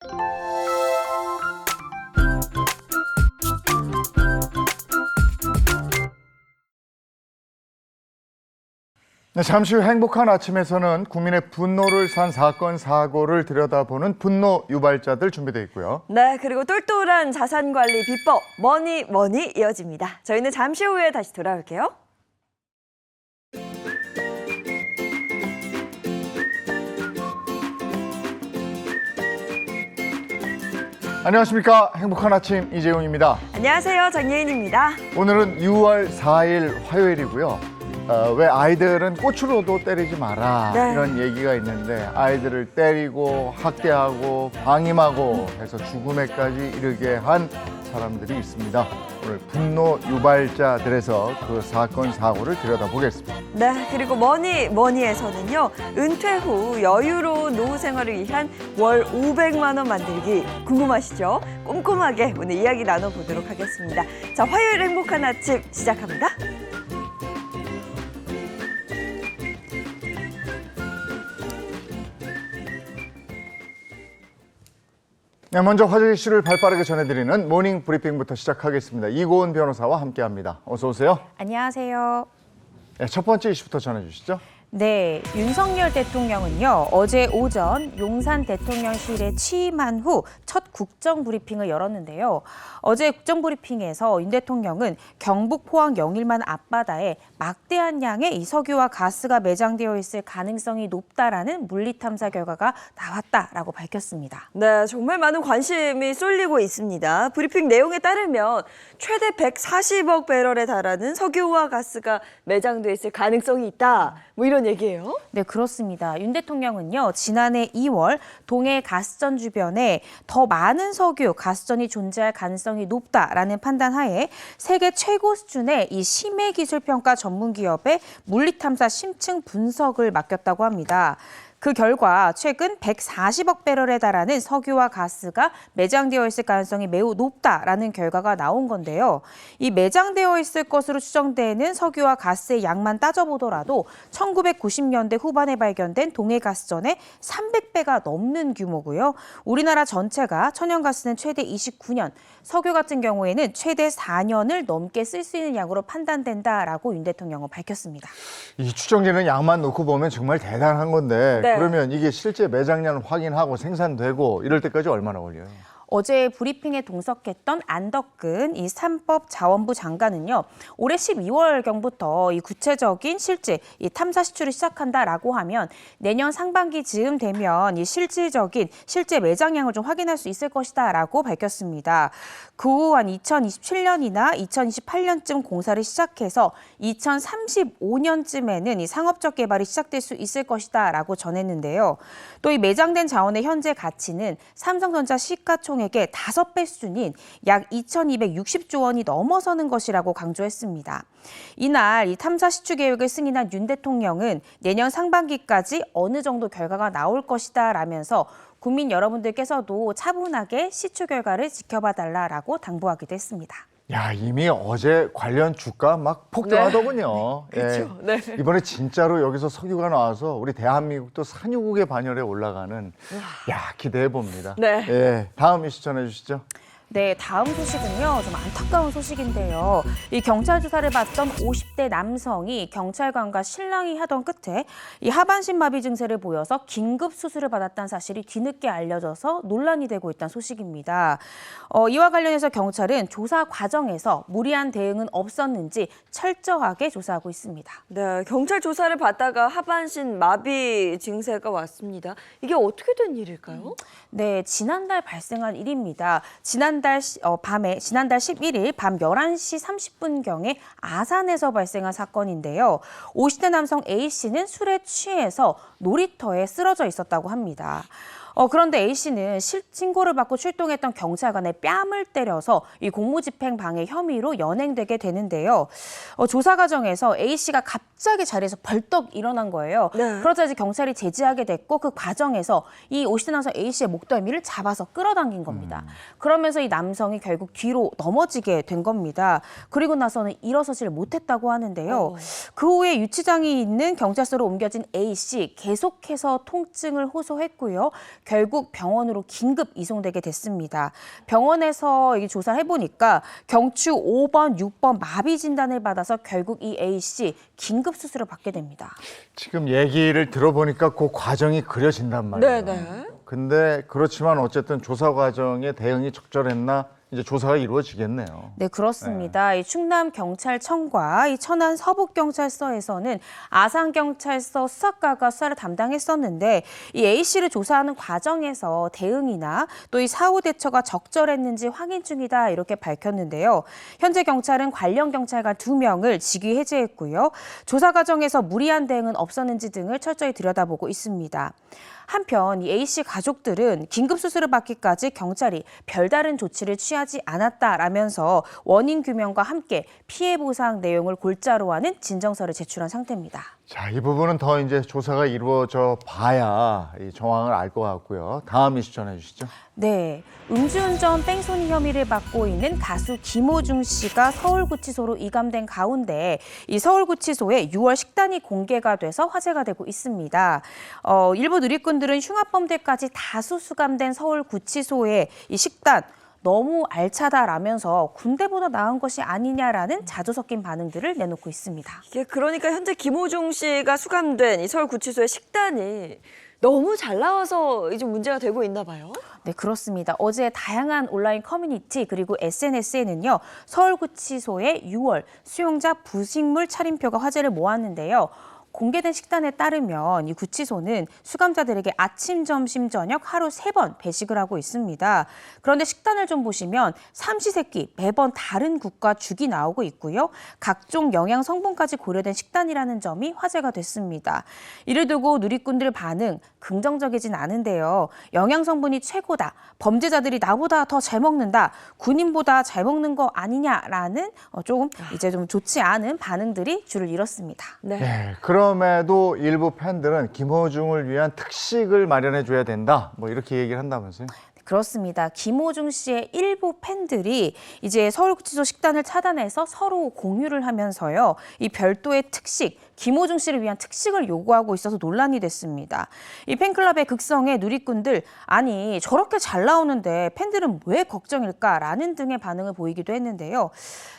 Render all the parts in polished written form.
네, 잠시 후 행복한 아침에서는 국민의 분노를 산 사건, 사고를 들여다보는 분노 유발자들 준비되어 있고요. 네, 그리고 똘똘한 자산관리 비법, 뭐니 이어집니다. 저희는 잠시 후에 다시 돌아올게요. 안녕하십니까. 행복한 아침 이재용입니다. 안녕하세요, 장예인입니다. 오늘은 6월 4일 화요일이고요. 왜 아이들은 꽃으로도 때리지 마라 네. 이런 얘기가 있는데 아이들을 때리고 학대하고 방임하고 해서 죽음에까지 이르게 한 사람들이 있습니다. 오늘 분노 유발자들에서 그 사건, 사고를 들여다보겠습니다. 네, 그리고 뭐니에서는요, 은퇴 후 여유로운 노후 생활을 위한 월 500만 원 만들기 궁금하시죠? 꼼꼼하게 오늘 이야기 나눠보도록 하겠습니다. 자, 화요일 행복한 아침 시작합니다. 네, 먼저 화제 이슈를 발빠르게 전해드리는 모닝 브리핑부터 시작하겠습니다. 이고은 변호사와 함께합니다. 어서 오세요. 안녕하세요. 네, 첫 번째 이슈부터 전해주시죠. 네, 윤석열 대통령은요, 어제 오전 용산 대통령실에 취임한 후 첫 국정 브리핑을 열었는데요. 어제 국정 브리핑에서 윤 대통령은 경북 포항 영일만 앞바다에 막대한 양의 이 석유와 가스가 매장되어 있을 가능성이 높다라는 물리 탐사 결과가 나왔다라고 밝혔습니다. 네, 정말 많은 관심이 쏠리고 있습니다. 브리핑 내용에 따르면 최대 140억 배럴에 달하는 석유와 가스가 매장돼 있을 가능성이 있다. 뭐 이런 얘기예요? 네, 그렇습니다. 윤 대통령은요, 지난해 2월 동해 가스전 주변에 더 많은 석유, 가스전이 존재할 가능성이 높다라는 판단하에 세계 최고 수준의 이 심해 기술 평가 전문 기업의 물리 탐사 심층 분석을 맡겼다고 합니다. 그 결과 최근 140억 배럴에 달하는 석유와 가스가 매장되어 있을 가능성이 매우 높다라는 결과가 나온 건데요. 이 매장되어 있을 것으로 추정되는 석유와 가스의 양만 따져보더라도 1990년대 후반에 발견된 동해가스전의 300배가 넘는 규모고요. 우리나라 전체가 천연가스는 최대 29년, 석유 같은 경우에는 최대 4년을 넘게 쓸 수 있는 양으로 판단된다라고 윤 대통령은 밝혔습니다. 이 추정되는 양만 놓고 보면 정말 대단한 건데 네. 그러면 이게 실제 매장량을 확인하고 생산되고 이럴 때까지 얼마나 걸려요? 어제 브리핑에 동석했던 안덕근 이 산법자원부 장관은요, 올해 12월경부터 이 구체적인 실제 이 탐사 시추를 시작한다라고 하면 내년 상반기 즈음 되면 이 실제 매장량을 좀 확인할 수 있을 것이다라고 밝혔습니다. 그 후 한 2027년이나 2028년쯤 공사를 시작해서 2035년쯤에는 이 상업적 개발이 시작될 수 있을 것이다라고 전했는데요. 또 이 매장된 자원의 현재 가치는 삼성전자 시가총액의 5배 수준인 약 2,260조 원이 넘어서는 것이라고 강조했습니다. 이날 이 탐사 시추 계획을 승인한 윤 대통령은 내년 상반기까지 어느 정도 결과가 나올 것이다라면서 국민 여러분들께서도 차분하게 시추 결과를 지켜봐 달라라고 당부하기도 했습니다. 야, 이미 어제 관련 주가 막 폭등하더군요. 그렇죠. 네. 이번에 진짜로 여기서 석유가 나와서 우리 대한민국도 산유국의 반열에 올라가는 기대해 봅니다. 네. 예, 다음 이슈 전해 주시죠. 네, 다음 소식은요, 좀 안타까운 소식인데요. 이 경찰 조사를 받던 50대 남성이 경찰관과 실랑이 하던 끝에 이 하반신 마비 증세를 보여서 긴급 수술을 받았다는 사실이 뒤늦게 알려져서 논란이 되고 있다는 소식입니다. 이와 관련해서 경찰은 조사 과정에서 무리한 대응은 없었는지 철저하게 조사하고 있습니다. 네, 경찰 조사를 받다가 하반신 마비 증세가 왔습니다. 이게 어떻게 된 일일까요? 네, 지난달 발생한 일입니다. 지난달 11일 밤 11시 30분경에 아산에서 발생한 사건인데요. 50대 남성 A씨는 술에 취해서 놀이터에 쓰러져 있었다고 합니다. 그런데 A씨는 신고를 받고 출동했던 경찰관의 뺨을 때려서 이 공무집행 방해 혐의로 연행되게 되는데요. 조사 과정에서 A씨가 갑자기 자리에서 벌떡 일어난 거예요. 네. 그러자 이제 경찰이 제지하게 됐고 그 과정에서 이 50대 남성 A씨의 목덜미를 잡아서 끌어당긴 겁니다. 그러면서 이 남성이 결국 뒤로 넘어지게 된 겁니다. 그리고 나서는 일어서지를 못했다고 하는데요. 그 후에 유치장이 있는 경찰서로 옮겨진 A씨 계속해서 통증을 호소했고요. 결국 병원으로 긴급 이송되게 됐습니다. 병원에서 이 조사를 해보니까 경추 5번, 6번 마비 진단을 받아서 결국 이 A씨 긴급 수술을 받게 됩니다. 지금 얘기를 들어보니까 그 과정이 그려진단 말이에요. 네네. 근데 그렇지만 어쨌든 조사 과정에 대응이 적절했나 이제 조사가 이루어지겠네요. 네, 그렇습니다. 이 충남경찰청과 이 천안 서북경찰서에서는 아산경찰서 수사과가 수사를 담당했었는데 이 A씨를 조사하는 과정에서 대응이나 또 이 사후 대처가 적절했는지 확인 중이다 이렇게 밝혔는데요. 현재 경찰은 관련 경찰관 2명을 직위 해제했고요. 조사 과정에서 무리한 대응은 없었는지 등을 철저히 들여다보고 있습니다. 한편 이 A씨 가족들은 긴급 수술을 받기까지 경찰이 별다른 조치를 취하지 않았다라면서 원인 규명과 함께 피해 보상 내용을 골자로 하는 진정서를 제출한 상태입니다. 자, 이 부분은 더 이제 조사가 이루어져 봐야 이 정황을 알 것 같고요. 다음 이슈 전해 주시죠. 네, 음주운전 뺑소니 혐의를 받고 있는 가수 김호중 씨가 서울구치소로 이감된 가운데 이 서울구치소에 6월 식단이 공개가 돼서 화제가 되고 있습니다. 일부 누리꾼들은 흉악범죄까지 다수 수감된 서울구치소의 이 식단 너무 알차다라면서 군대보다 나은 것이 아니냐라는 자주 섞인 반응들을 내놓고 있습니다. 이게 그러니까 현재 김호중 씨가 수감된 이 서울구치소의 식단이 너무 잘 나와서 이제 문제가 되고 있나 봐요. 네, 그렇습니다. 어제 다양한 온라인 커뮤니티 그리고 SNS에는요. 서울구치소의 6월 수용자 부식물 차림표가 화제를 모았는데요. 공개된 식단에 따르면 이 구치소는 수감자들에게 아침, 점심, 저녁 하루 3번 배식을 하고 있습니다. 그런데 식단을 좀 보시면 삼시세끼 매번 다른 국과 죽이 나오고 있고요. 각종 영양 성분까지 고려된 식단이라는 점이 화제가 됐습니다. 이를 두고 누리꾼들 반응 긍정적이진 않은데요. 영양 성분이 최고다. 범죄자들이 나보다 더 잘 먹는다. 군인보다 잘 먹는 거 아니냐라는 조금 이제 좀 좋지 않은 반응들이 줄을 이뤘습니다. 네, 그럼에도 일부 팬들은 김호중을 위한 특식을 마련해 줘야 된다. 뭐 이렇게 얘기를 한다면서요. 그렇습니다. 김호중 씨의 일부 팬들이 이제 서울구치소 식단을 차단해서 서로 공유를 하면서요. 이 별도의 특식, 김호중 씨를 위한 특식을 요구하고 있어서 논란이 됐습니다. 이 팬클럽의 극성에 누리꾼들, 아니 저렇게 잘 나오는데 팬들은 왜 걱정일까라는 등의 반응을 보이기도 했는데요.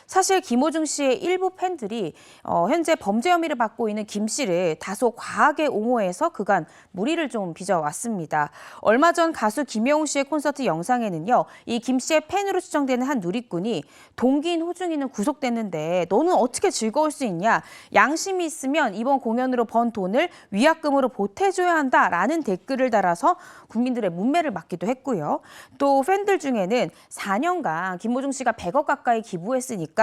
사실 김호중 씨의 일부 팬들이 현재 범죄 혐의를 받고 있는 김 씨를 다소 과하게 옹호해서 그간 물의를 좀 빚어왔습니다. 얼마 전 가수 김여웅 씨의 콘서트 영상에는요. 이 김 씨의 팬으로 추정되는 한 누리꾼이 동기인 호중이는 구속됐는데 너는 어떻게 즐거울 수 있냐. 양심이 있으면 이번 공연으로 번 돈을 위약금으로 보태줘야 한다라는 댓글을 달아서 국민들의 문매를 맞기도 했고요. 또 팬들 중에는 4년간 김호중 씨가 100억 가까이 기부했으니까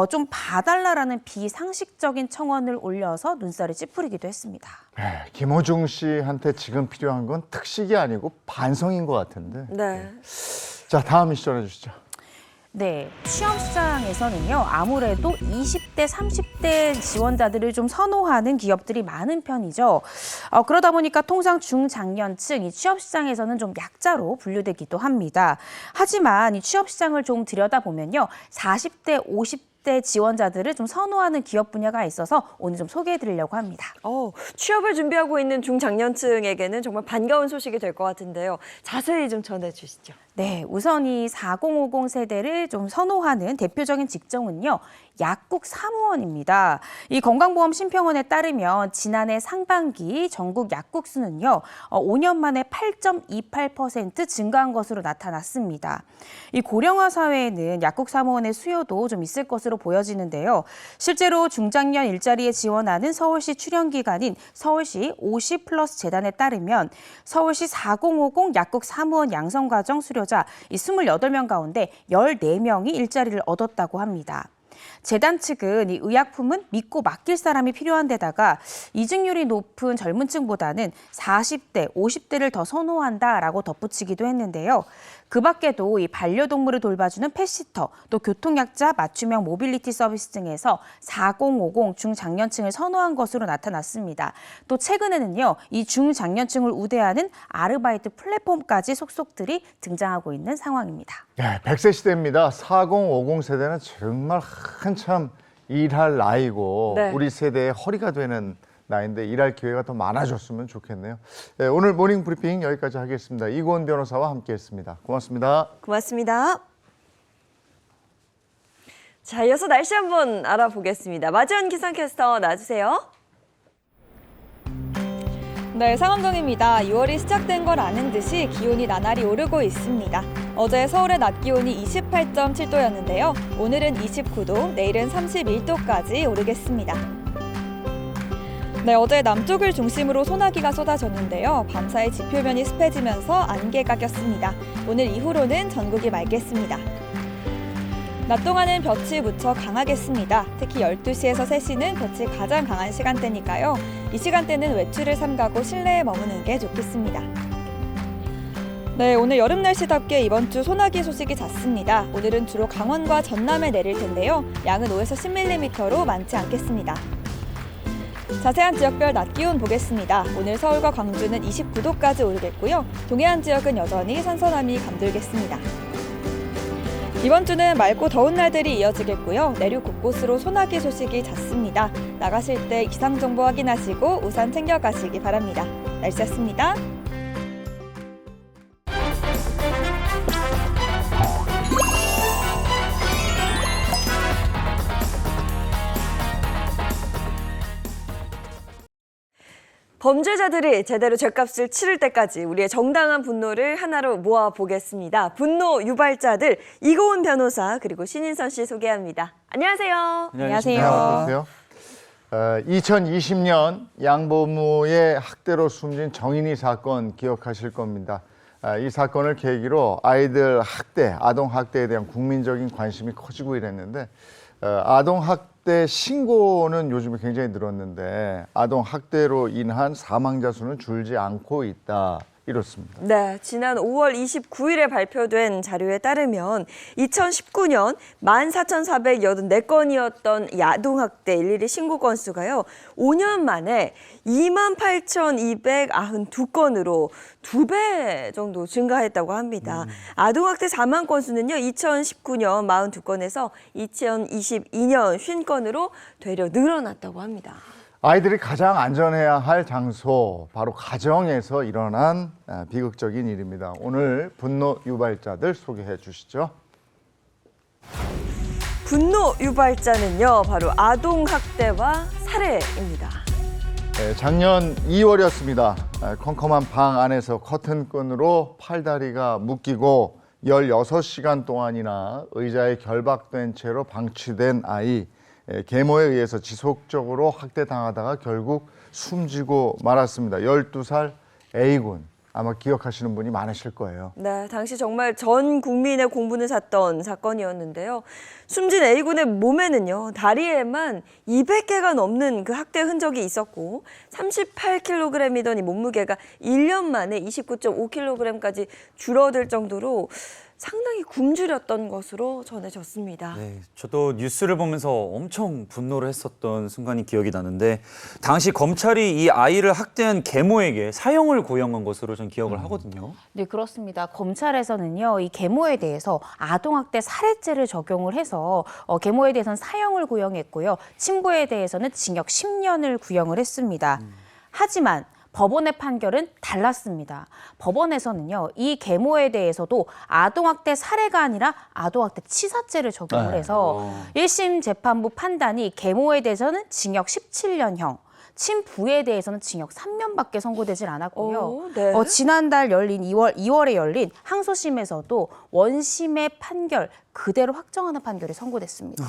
좀 봐달라라는 비상식적인 청원을 올려서 눈살을 찌푸리기도 했습니다. 네, 김호중 씨한테 지금 필요한 건 특식이 아니고 반성인 것 같은데. 네. 자, 다음 이슈 전해 주시죠. 네, 취업시장에서는요, 아무래도 20대, 30대 지원자들을 좀 선호하는 기업들이 많은 편이죠. 그러다 보니까 통상 중장년층, 이 취업시장에서는 좀 약자로 분류되기도 합니다. 하지만 이 취업시장을 좀 들여다보면요, 40대, 50대 지원자들을 좀 선호하는 기업 분야가 있어서 오늘 좀 소개해드리려고 합니다. 취업을 준비하고 있는 중장년층에게는 정말 반가운 소식이 될 것 같은데요. 자세히 좀 전해주시죠. 네, 우선 이 4050 세대를 좀 선호하는 대표적인 직종은요, 약국 사무원입니다. 이 건강보험 심평원에 따르면 지난해 상반기 전국 약국 수는요, 5년 만에 8.28% 증가한 것으로 나타났습니다. 이 고령화 사회에는 약국 사무원의 수요도 좀 있을 것으로 보여지는데요. 실제로 중장년 일자리에 지원하는 서울시 출연기관인 서울시 50플러스 재단에 따르면 서울시 4050 약국 사무원 양성과정 수료자 이 28명 가운데 14명이 일자리를 얻었다고 합니다. 재단 측은 이 의약품은 믿고 맡길 사람이 필요한 데다가 이직률이 높은 젊은 층보다는 40대, 50대를 더 선호한다라고 덧붙이기도 했는데요. 그 밖에도 이 반려동물을 돌봐주는 펫시터, 또 교통약자 맞춤형 모빌리티 서비스 등에서 4050 중장년층을 선호한 것으로 나타났습니다. 또 최근에는요, 이 중장년층을 우대하는 아르바이트 플랫폼까지 속속들이 등장하고 있는 상황입니다. 네, 100세 시대입니다. 4050 세대는 정말 한참 일할 나이고 네. 우리 세대의 허리가 되는 나이인데 일할 기회가 더 많아졌으면 좋겠네요. 네, 오늘 모닝 브리핑 여기까지 하겠습니다. 이고은 변호사와 함께했습니다. 고맙습니다. 고맙습니다. 자, 이어서 날씨 한번 알아보겠습니다. 마지원 기상캐스터 나와주세요. 네, 상암동입니다. 6월이 시작된 걸 아는 듯이 기온이 나날이 오르고 있습니다. 어제 서울의 낮 기온이 28.7도였는데요. 오늘은 29도, 내일은 31도까지 오르겠습니다. 네, 어제 남쪽을 중심으로 소나기가 쏟아졌는데요. 밤사이 지표면이 습해지면서 안개가 꼈습니다. 오늘 이후로는 전국이 맑겠습니다. 낮 동안은 볕이 무척 강하겠습니다. 특히 12시에서 3시는 볕이 가장 강한 시간대니까요. 이 시간대는 외출을 삼가고 실내에 머무는 게 좋겠습니다. 네, 오늘 여름 날씨답게 이번 주 소나기 소식이 잦습니다. 오늘은 주로 강원과 전남에 내릴 텐데요. 양은 5에서 10mm로 많지 않겠습니다. 자세한 지역별 낮 기온 보겠습니다. 오늘 서울과 광주는 29도까지 오르겠고요. 동해안 지역은 여전히 선선함이 감돌겠습니다. 이번 주는 맑고 더운 날들이 이어지겠고요. 내륙 곳곳으로 소나기 소식이 잦습니다. 나가실 때 기상정보 확인하시고 우산 챙겨가시기 바랍니다. 날씨였습니다. 범죄자들이 제대로 죗값을 치를 때까지 우리의 정당한 분노를 하나로 모아보겠습니다. 분노 유발자들 이고은 변호사 그리고 신인선 씨 소개합니다. 안녕하세요. 안녕하세요. 안녕하세요. 2020년 양보무의 학대로 숨진 정인이 사건 기억하실 겁니다. 이 사건을 계기로 아이들 학대, 아동 학대에 대한 국민적인 관심이 커지고 이랬는데 아동 학대 신고는 요즘에 굉장히 늘었는데 아동 학대로 인한 사망자 수는 줄지 않고 있다. 이렇습니다. 네, 지난 5월 29일에 발표된 자료에 따르면 2019년 14,484건이었던 이 아동학대 일일이 신고 건수가요. 5년 만에 28,292건으로 2배 정도 증가했다고 합니다. 아동학대 사망 건수는요. 2019년 42건에서 2022년 50건으로 되려 늘어났다고 합니다. 아이들이 가장 안전해야 할 장소, 바로 가정에서 일어난 비극적인 일입니다. 오늘 분노 유발자들 소개해 주시죠. 분노 유발자는요, 바로 아동학대와 살해입니다. 네, 작년 2월이었습니다. 컴컴한 방 안에서 커튼끈으로 팔다리가 묶이고 16시간 동안이나 의자에 결박된 채로 방치된 아이. 계모에 의해서 지속적으로 학대당하다가 결국 숨지고 말았습니다. 12살 A군. 아마 기억하시는 분이 많으실 거예요. 네, 당시 정말 전 국민의 공분을 샀던 사건이었는데요. 숨진 A군의 몸에는요, 다리에만 200개가 넘는 그 학대 흔적이 있었고 38kg이던 이 몸무게가 1년 만에 29.5kg까지 줄어들 정도로 상당히 굶주렸던 것으로 전해졌습니다. 네, 저도 뉴스를 보면서 엄청 분노를 했었던 순간이 기억이 나는데 당시 검찰이 이 아이를 학대한 계모에게 사형을 구형한 것으로 전 기억을 하거든요. 네, 그렇습니다. 검찰에서는요, 이 계모에 대해서 아동학대 살해죄를 적용을 해서 계모에 대해서는 사형을 구형했고요. 친부에 대해서는 징역 10년을 구형을 했습니다. 하지만 법원의 판결은 달랐습니다. 법원에서는요, 이 계모에 대해서도 아동학대 살해가 아니라 아동학대 치사죄를 적용을 해서 1심 재판부 판단이 계모에 대해서는 징역 17년형, 친부에 대해서는 징역 3년밖에 선고되질 않았고요. 오, 네. 지난달 열린 2월에 열린 항소심에서도 원심의 판결 그대로 확정하는 판결이 선고됐습니다.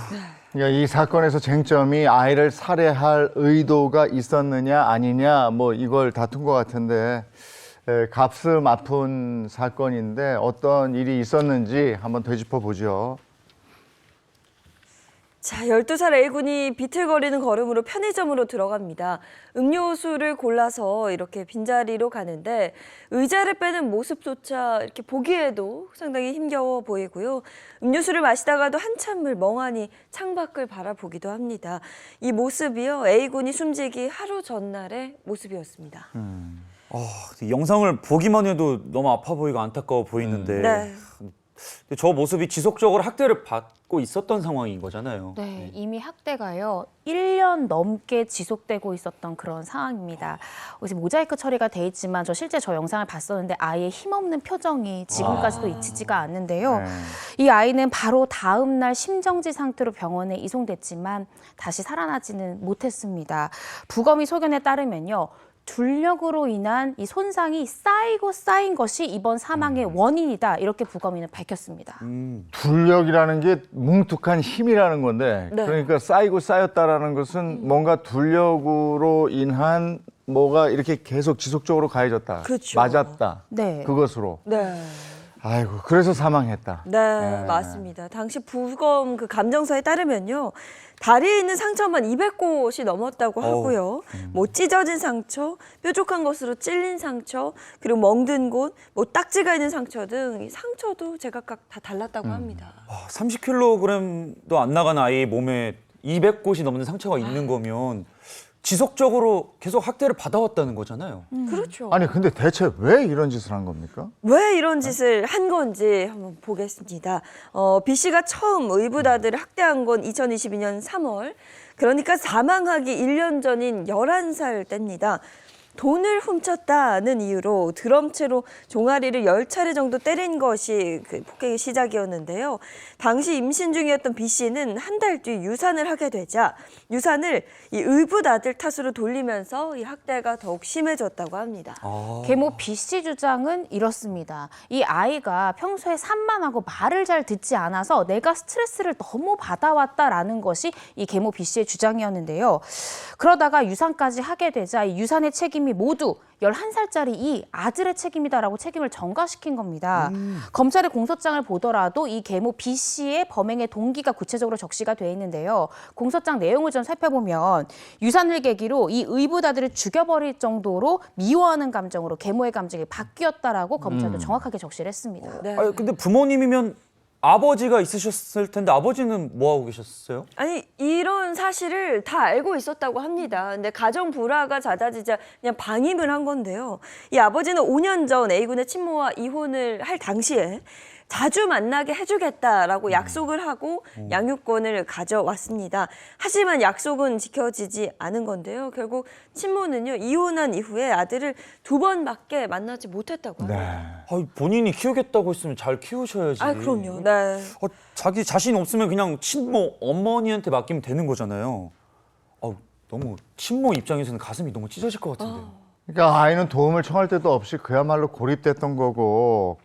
이 사건에서 쟁점이 아이를 살해할 의도가 있었느냐 아니냐 뭐 이걸 다툰 것 같은데 가슴 아픈 사건인데 어떤 일이 있었는지 한번 되짚어 보죠. 자, 12살 A군이 비틀거리는 걸음으로 편의점으로 들어갑니다. 음료수를 골라서 이렇게 빈자리로 가는데 의자를 빼는 모습조차 이렇게 보기에도 상당히 힘겨워 보이고요. 음료수를 마시다가도 한참을 멍하니 창밖을 바라보기도 합니다. 이 모습이요, A군이 숨지기 하루 전날의 모습이었습니다. 영상을 보기만 해도 너무 아파 보이고 안타까워 보이는데 네. 근데 저 모습이 지속적으로 학대를 받고 있었던 상황인 거잖아요. 네, 이미 학대가요 1년 넘게 지속되고 있었던 그런 상황입니다. 이제 모자이크 처리가 돼 있지만 실제 저 영상을 봤었는데 아이의 힘없는 표정이 지금까지도 잊히지가 않는데요. 네. 이 아이는 바로 다음 날 심정지 상태로 병원에 이송됐지만 다시 살아나지는 못했습니다. 부검의 소견에 따르면요. 둘력으로 인한 이 손상이 쌓이고 쌓인 것이 이번 사망의 원인이다. 이렇게 부검인은 밝혔습니다. 둘력이라는 게 뭉툭한 힘이라는 건데 네. 그러니까 쌓이고 쌓였다라는 것은 뭔가 둘력으로 인한 뭐가 이렇게 계속 지속적으로 가해졌다. 그렇죠. 맞았다. 네. 그것으로. 네. 아이고 그래서 사망했다. 네, 맞습니다. 당시 부검 그 감정서에 따르면요. 다리에 있는 상처만 200곳이 넘었다고 하고요. 뭐 찢어진 상처, 뾰족한 것으로 찔린 상처, 그리고 멍든 곳, 뭐 딱지가 있는 상처 등 이 상처도 제각각 다 달랐다고 합니다. 30kg도 안 나간 아이의 몸에 200곳이 넘는 상처가 있는 거면 지속적으로 계속 학대를 받아왔다는 거잖아요. 그렇죠. 아니 근데 대체 왜 이런 짓을 한 겁니까? 왜 이런 짓을 한 건지 한번 보겠습니다. B 씨가 처음 의붓아들을 학대한 건 2022년 3월. 그러니까 사망하기 1년 전인 11살 때입니다. 돈을 훔쳤다는 이유로 드럼체로 종아리를 10차례 정도 때린 것이 그 폭행의 시작이었는데요. 당시 임신 중이었던 B 씨는 한 달 뒤 유산을 하게 되자 유산을 이 의붓아들 탓으로 돌리면서 이 학대가 더욱 심해졌다고 합니다. 계모 B 씨 주장은 이렇습니다. 이 아이가 평소에 산만하고 말을 잘 듣지 않아서 내가 스트레스를 너무 받아왔다라는 것이 이 계모 B 씨의 주장이었는데요. 그러다가 유산까지 하게 되자 이 유산의 책임이 모두 11살짜리 이 아들의 책임이다라고 책임을 전가시킨 겁니다. 검찰의 공소장을 보더라도 이 계모 B 씨의 범행의 동기가 구체적으로 적시가 돼 있는데요. 공소장 내용을 좀 살펴보면 유산을 계기로 이 의붓아들을 죽여버릴 정도로 미워하는 감정으로 계모의 감정이 바뀌었다라고 검찰도 정확하게 적시를 했습니다. 네. 아니, 근데 부모님이면 아버지가 있으셨을 텐데 아버지는 뭐 하고 계셨어요? 아니 이런 사실을 다 알고 있었다고 합니다. 근데 가정 불화가 잦아지자 그냥 방임을 한 건데요. 이 아버지는 5년 전 A군의 친모와 이혼을 할 당시에 자주 만나게 해주겠다라고 약속을 하고 양육권을 가져왔습니다. 하지만 약속은 지켜지지 않은 건데요. 결국 친모는요 이혼한 이후에 아들을 2번밖에 만나지 못했다고 합니다. 본인이 키우겠다고 했으면 잘 키우셔야지. 아 그럼요. 네. 자기 자신 없으면 그냥 친모 어머니한테 맡기면 되는 거잖아요. 너무 친모 입장에서는 가슴이 너무 찢어질 것 같은데요. 그러니까 아이는 도움을 청할 때도 없이 그야말로 고립됐던 거고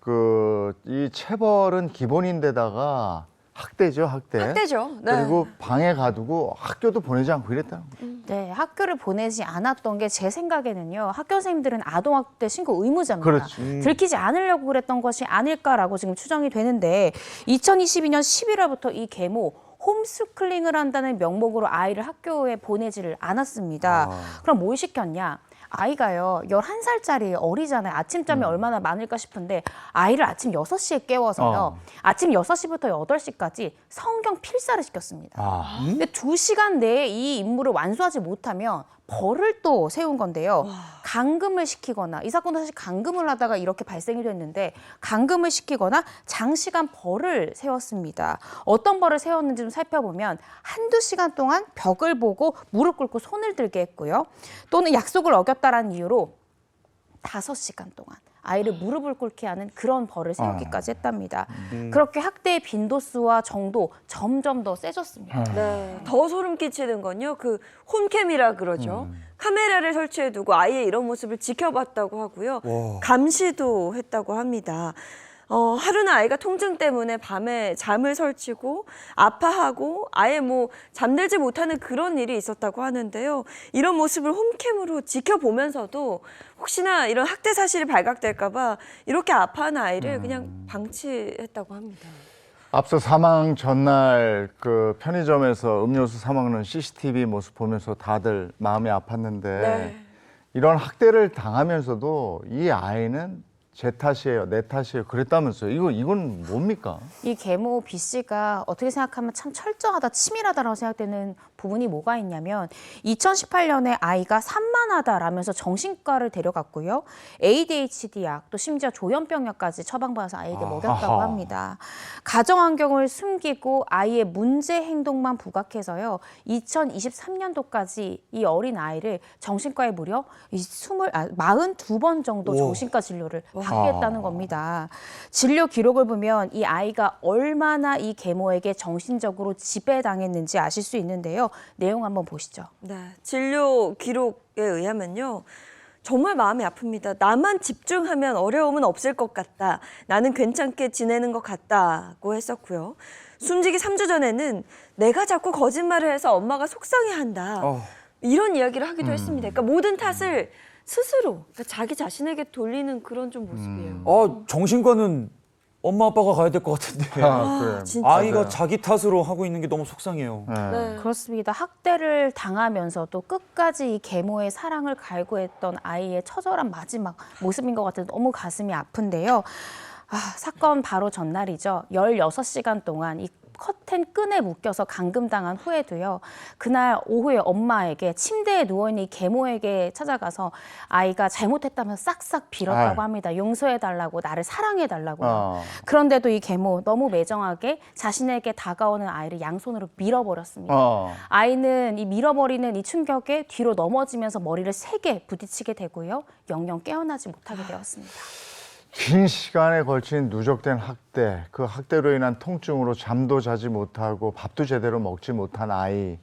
이 체벌은 기본인데다가 학대죠, 학대. 학대죠. 네. 그리고 방에 가두고 학교도 보내지 않고 이랬다는 거예요. 네, 학교를 보내지 않았던 게 제 생각에는요. 학교 선생님들은 아동학대 신고 의무자입니다. 그렇지. 들키지 않으려고 그랬던 것이 아닐까라고 지금 추정이 되는데 2022년 11월부터 이 계모 홈스쿨링을 한다는 명목으로 아이를 학교에 보내지를 않았습니다. 그럼 뭘 시켰냐? 아이가요 11살짜리 어리잖아요. 아침잠이 얼마나 많을까 싶은데 아이를 아침 6시에 깨워서요. 아침 6시부터 8시까지 성경 필사를 시켰습니다. 근데 2시간 내에 이 임무를 완수하지 못하면 벌을 또 세운 건데요. 감금을 시키거나 이 사건도 사실 감금을 하다가 이렇게 발생이 됐는데 감금을 시키거나 장시간 벌을 세웠습니다. 어떤 벌을 세웠는지 좀 살펴보면 한두 시간 동안 벽을 보고 무릎 꿇고 손을 들게 했고요. 또는 약속을 어겼다라는 이유로 5시간 동안 아이를 무릎을 꿇게 하는 그런 벌을 세우기까지 했답니다. 그렇게 학대의 빈도수와 정도 점점 더 세졌습니다. 네, 더 소름 끼치는 건요. 그 홈캠이라 그러죠. 카메라를 설치해두고 아이의 이런 모습을 지켜봤다고 하고요. 감시도 했다고 합니다. 하루는 아이가 통증 때문에 밤에 잠을 설치고 아파하고 아예 뭐 잠들지 못하는 그런 일이 있었다고 하는데요. 이런 모습을 홈캠으로 지켜보면서도 혹시나 이런 학대 사실이 발각될까 봐 이렇게 아파하는 아이를 그냥 방치했다고 합니다. 앞서 사망 전날 그 편의점에서 음료수 사 먹는 CCTV 모습 보면서 다들 마음이 아팠는데 네. 이런 학대를 당하면서도 이 아이는 제 탓이에요, 내 탓이에요 그랬다면서요. 이건 뭡니까? 이 계모 B 씨가 어떻게 생각하면 참 철저하다, 치밀하다라고 생각되는 부분이 뭐가 있냐면 2018년에 아이가 산만하다라면서 정신과를 데려갔고요. ADHD약 또 심지어 조현병약까지 처방받아서 아이에게 먹였다고 아하. 합니다. 가정 환경을 숨기고 아이의 문제 행동만 부각해서요. 2023년도까지 이 어린 아이를 정신과에 무려 42번 정도 정신과 진료를 받게 했다는 겁니다. 진료 기록을 보면 이 아이가 얼마나 이 계모에게 정신적으로 지배당했는지 아실 수 있는데요. 내용 한번 보시죠. 네, 진료 기록에 의하면요. 정말 마음이 아픕니다. 나만 집중하면 어려움은 없을 것 같다. 나는 괜찮게 지내는 것 같다고 했었고요. 숨지기 3주 전에는 내가 자꾸 거짓말을 해서 엄마가 속상해한다. 이런 이야기를 하기도 했습니다. 그러니까 모든 탓을 스스로, 그러니까 자기 자신에게 돌리는 그런 좀 모습이에요. 정신과는 엄마 아빠가 가야 될 것 같은데. 그래. 진짜. 아이가 자기 탓으로 하고 있는 게 너무 속상해요. 네. 그렇습니다. 학대를 당하면서도 끝까지 이 계모의 사랑을 갈구했던 아이의 처절한 마지막 모습인 것 같아서 너무 가슴이 아픈데요. 사건 바로 전날이죠. 16시간 동안 이 커튼 끈에 묶여서 감금당한 후에도요. 그날 오후에 엄마에게 침대에 누워있는 이 계모에게 찾아가서 아이가 잘못했다면서 싹싹 빌었다고 합니다. 용서해달라고, 나를 사랑해달라고요. 그런데도 이 계모 너무 매정하게 자신에게 다가오는 아이를 양손으로 밀어버렸습니다. 아이는 이 밀어버리는 이 충격에 뒤로 넘어지면서 머리를 세게 부딪히게 되고요. 영영 깨어나지 못하게 되었습니다. 긴 시간에 걸친 누적된 학대, 그 학대로 인한 통증으로 잠도 자지 못하고 밥도 제대로 먹지 못한 아이,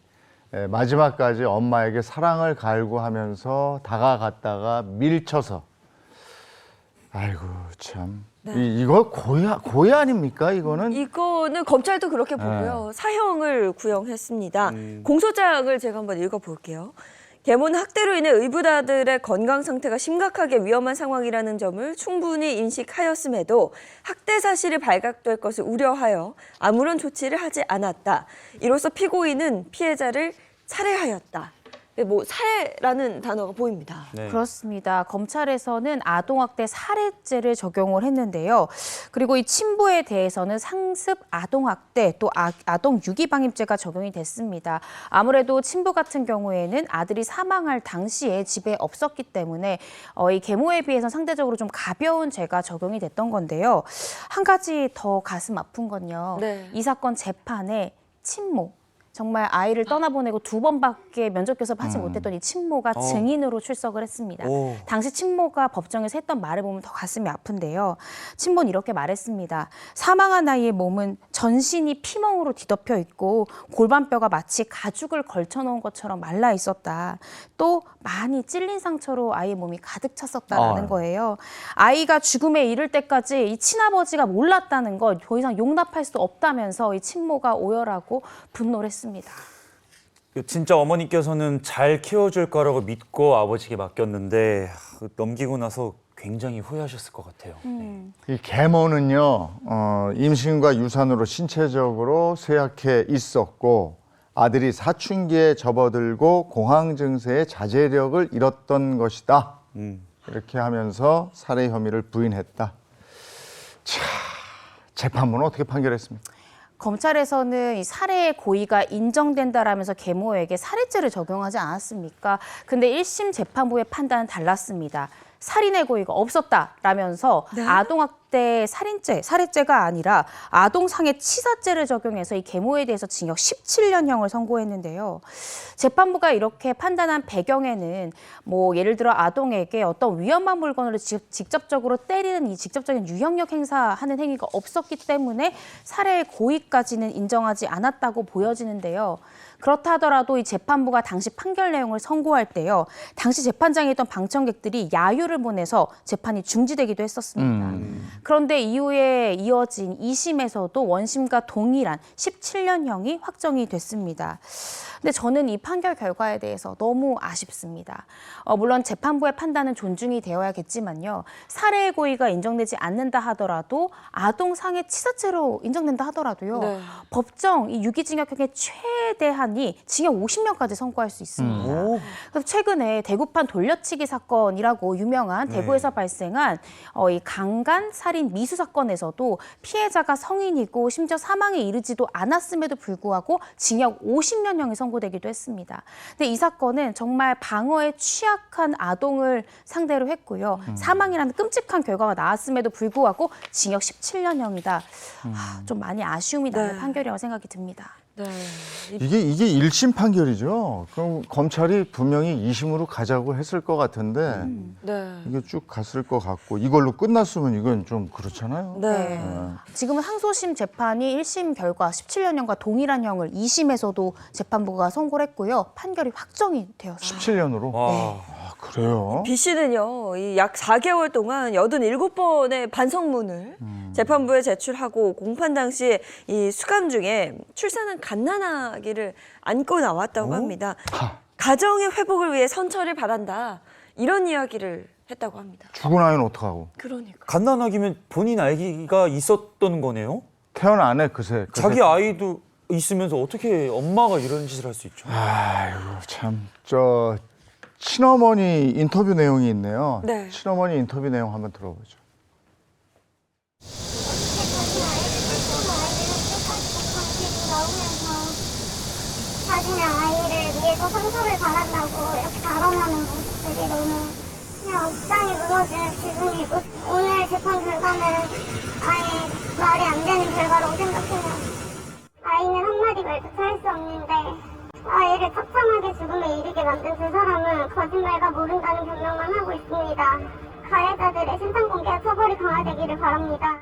마지막까지 엄마에게 사랑을 갈구하면서 다가갔다가 밀쳐서, 아이고 참, 이거 고의 아닙니까 이거는? 이거는 검찰도 그렇게 보고요. 사형을 구형했습니다. 공소장을 제가 한번 읽어볼게요. 계모는 학대로 인해 의붓아들의 건강 상태가 심각하게 위험한 상황이라는 점을 충분히 인식하였음에도 학대 사실이 발각될 것을 우려하여 아무런 조치를 하지 않았다. 이로써 피고인은 피해자를 살해하였다. 뭐 살해라는 단어가 보입니다. 네. 그렇습니다. 검찰에서는 아동학대 살해죄를 적용을 했는데요. 그리고 이 친부에 대해서는 상습 아동학대 또 아동 유기방임죄가 적용이 됐습니다. 아무래도 친부 같은 경우에는 아들이 사망할 당시에 집에 없었기 때문에 이 계모에 비해서 상대적으로 좀 가벼운 죄가 적용이 됐던 건데요. 한 가지 더 가슴 아픈 건요. 네. 이 사건 재판에 친모, 정말 아이를 떠나보내고 2번밖에 면접 교섭 하지 못했던 이 친모가 증인으로 출석을 했습니다. 당시 친모가 법정에서 했던 말을 보면 더 가슴이 아픈데요. 친모는 이렇게 말했습니다. 사망한 아이의 몸은 전신이 피멍으로 뒤덮여 있고 골반뼈가 마치 가죽을 걸쳐놓은 것처럼 말라 있었다. 또 많이 찔린 상처로 아이의 몸이 가득 찼었다라는 거예요. 아이가 죽음에 이를 때까지 이 친아버지가 몰랐다는 걸 더 이상 용납할 수 없다면서 이 친모가 오열하고 분노를 했습니다. 진짜 어머니께서는 잘 키워줄 거라고 믿고 아버지에게 맡겼는데 넘기고 나서 굉장히 후회하셨을 것 같아요. 이 계모는요, 임신과 유산으로 신체적으로 쇠약해 있었고 아들이 사춘기에 접어들고 공황 증세의 자제력을 잃었던 것이다. 이렇게 하면서 살해 혐의를 부인했다. 자, 재판부는 어떻게 판결했습니까? 검찰에서는 이 살해의 고의가 인정된다라면서 계모에게 살해죄를 적용하지 않았습니까? 근데 1심 재판부의 판단은 달랐습니다. 살인의 고의가 없었다라면서 아동학대 살해죄가 아니라 아동상해 치사죄를 적용해서 이 계모에 대해서 징역 17년형을 선고했는데요. 재판부가 이렇게 판단한 배경에는 뭐 예를 들어 아동에게 어떤 위험한 물건으로 직접적으로 때리는 이 직접적인 유형력 행사하는 행위가 없었기 때문에 살해의 고의까지는 인정하지 않았다고 보여지는데요. 그렇다 하더라도 이 재판부가 당시 판결 내용을 선고할 때요. 당시 재판장에 있던 방청객들이 야유를 보내서 재판이 중지되기도 했었습니다. 그런데 이후에 이어진 2심에서도 원심과 동일한 17년형이 확정이 됐습니다. 근데 저는 이 판결 결과에 대해서 너무 아쉽습니다. 물론 재판부의 판단은 존중이 되어야겠지만요. 살해의 고의가 인정되지 않는다 하더라도 아동상해 치사죄로 인정된다 하더라도요. 법정 이 유기징역형의 최대한이 징역 50년까지 선고할 수 있습니다. 그래서 최근에 대구판 돌려치기 사건이라고 유명한 대구에서 발생한 이 강간 살인 살인 미수 사건에서도 피해자가 성인이고 심지어 사망에 이르지도 않았음에도 불구하고 징역 50년형이 선고되기도 했습니다. 근데 이 사건은 정말 방어에 취약한 아동을 상대로 했고요. 사망이라는 끔찍한 결과가 나왔음에도 불구하고 징역 17년형이다. 좀 많이 아쉬움이 나는 네. 판결이라고 생각이 듭니다. 네. 이게 1심 판결이죠. 그럼 검찰이 분명히 2심으로 가자고 했을 것 같은데 네. 이게 쭉 갔을 것 같고 이걸로 끝났으면 이건 좀 그렇잖아요. 네. 지금은 항소심 재판이 1심 결과 17년형과 동일한 형을 2심에서도 재판부가 선고를 했고요. 판결이 확정이 되었습니다. 17년으로. 와. 아, 그래요? B 씨는요, 이 약 4개월 동안 87번의 반성문을 재판부에 제출하고 공판 당시 이 수감 중에 출산은 갓난아기를 안고 나왔다고 합니다. 가정의 회복을 위해 선처를 바란다. 이런 이야기를 했다고 합니다. 죽은 아이는 어떡하고? 그러니까. 갓난아기면 본인 아기가 있었던 거네요? 태어나네 그새. 자기 아이도 있으면서 어떻게 엄마가 이런 짓을 할 수 있죠? 아이고 참. 저 친어머니 인터뷰 내용이 있네요. 네. 친어머니 인터뷰 내용 한번 들어보죠. 자신의 아이를 위해서 상처를 받았다고 이렇게 발언하는 모습들이 너무 그냥 억장이 무너지는 기분이고 오늘 재판 결과는 아예 말이 안 되는 결과라고 생각해요. 아이는 한마디 말조차 할 수 없는데 아이를 처참하게 죽음에 이르게 만든 그 사람은 거짓말과 모른다는 변명만 하고 있습니다. 가해자들의 신상 공개와 처벌이 강화되기를 바랍니다.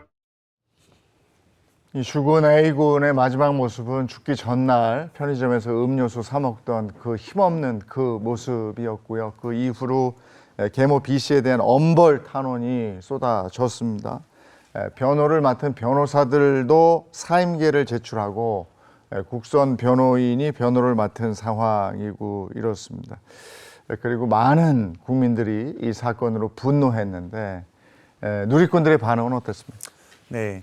이 죽은 A군의 마지막 모습은 죽기 전날 편의점에서 음료수 사 먹던 그 힘없는 그 모습이었고요. 그 이후로 계모 B 씨에 대한 엄벌 탄원이 쏟아졌습니다. 변호를 맡은 변호사들도 사임계를 제출하고 국선 변호인이 변호를 맡은 상황이고 이렇습니다. 그리고 많은 국민들이 이 사건으로 분노했는데 누리꾼들의 반응은 어땠습니까? 네.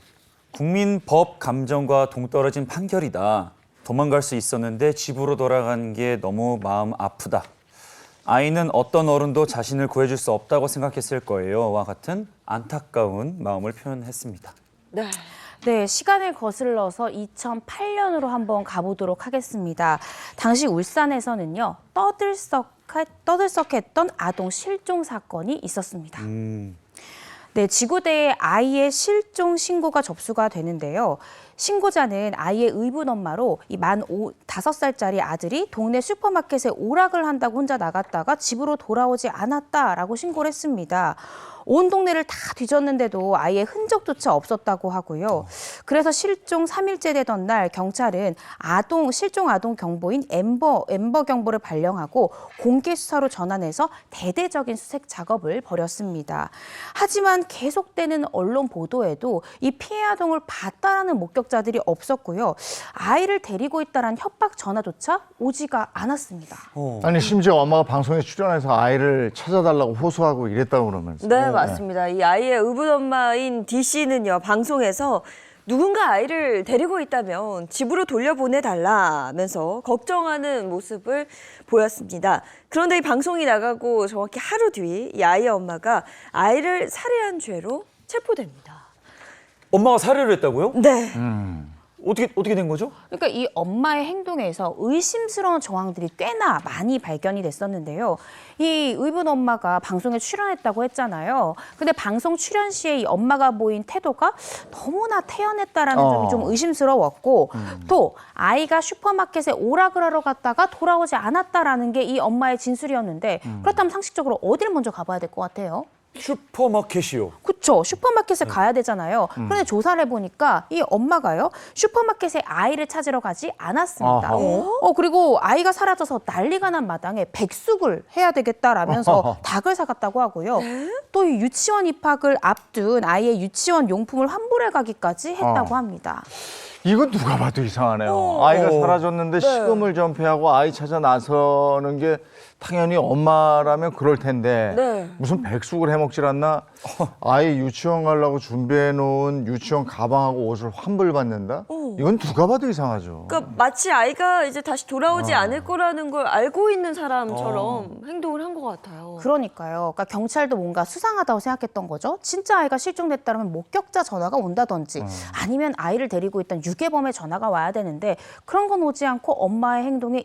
국민 법 감정과 동떨어진 판결이다. 도망갈 수 있었는데 집으로 돌아간 게 너무 마음 아프다. 아이는 어떤 어른도 자신을 구해줄 수 없다고 생각했을 거예요.와 같은 안타까운 마음을 표현했습니다. 네. 네, 시간을 거슬러서 2008년으로 한번 가보도록 하겠습니다. 당시 울산에서는요, 떠들썩했던 아동 실종 사건이 있었습니다. 네, 지구대에 아이의 실종 신고가 접수가 되는데요. 신고자는 아이의 의붓 엄마로 이 만 5살짜리 아들이 동네 슈퍼마켓에 오락을 한다고 혼자 나갔다가 집으로 돌아오지 않았다라고 신고를 했습니다. 온 동네를 다 뒤졌는데도 아이의 흔적조차 없었다고 하고요. 그래서 실종 3일째 되던 날 경찰은 실종 아동 경보인 엠버 경보를 발령하고 공개 수사로 전환해서 대대적인 수색 작업을 벌였습니다. 하지만 계속되는 언론 보도에도 이 피해 아동을 봤다라는 목격자들이 없었고요. 아이를 데리고 있다라는 협박 전화조차 오지가 않았습니다. 아니 심지어 엄마가 방송에 출연해서 아이를 찾아달라고 호소하고 이랬다고 그러면서. 네, 맞습니다. 이 아이의 의붓 엄마인 D 씨는요, 방송에서 누군가 아이를 데리고 있다면 집으로 돌려보내달라면서 걱정하는 모습을 보였습니다. 그런데 이 방송이 나가고 정확히 하루 뒤 이 아이의 엄마가 아이를 살해한 죄로 체포됩니다. 엄마가 살해를 했다고요? 네. 어떻게 된 거죠? 그러니까 이 엄마의 행동에서 의심스러운 정황들이 꽤나 많이 발견이 됐었는데요. 이 의붓 엄마가 방송에 출연했다고 했잖아요. 근데 방송 출연 시에 이 엄마가 보인 태도가 너무나 태연했다라는 점이 좀 의심스러웠고 또 아이가 슈퍼마켓에 오락을 하러 갔다가 돌아오지 않았다라는 게 이 엄마의 진술이었는데 그렇다면 상식적으로 어디를 먼저 가봐야 될 것 같아요? 슈퍼마켓이요. 그쵸. 슈퍼마켓에 가야 되잖아요. 그런데 조사를 해보니까 이 엄마가요. 슈퍼마켓에 아이를 찾으러 가지 않았습니다. 그리고 아이가 사라져서 난리가 난 마당에 백숙을 해야 되겠다라면서 닭을 사갔다고 하고요. 또 이 유치원 입학을 앞둔 아이의 유치원 용품을 환불해 가기까지 했다고 합니다. 이건 누가 봐도 이상하네요. 아이가 사라졌는데 시금을 전폐하고 아이 찾아 나서는 게 당연히 엄마라면 그럴 텐데 네. 무슨 백숙을 해먹질 않나? 아이 유치원 가려고 준비해 놓은 유치원 가방하고 옷을 환불받는다? 이건 누가 봐도 이상하죠. 그러니까 마치 아이가 이제 다시 돌아오지 않을 거라는 걸 알고 있는 사람처럼 행동을 한 것 같아요. 그러니까요. 그러니까 경찰도 뭔가 수상하다고 생각했던 거죠. 진짜 아이가 실종됐다면 목격자 전화가 온다든지 아니면 아이를 데리고 있던 유괴범의 전화가 와야 되는데 그런 건 오지 않고 엄마의 행동에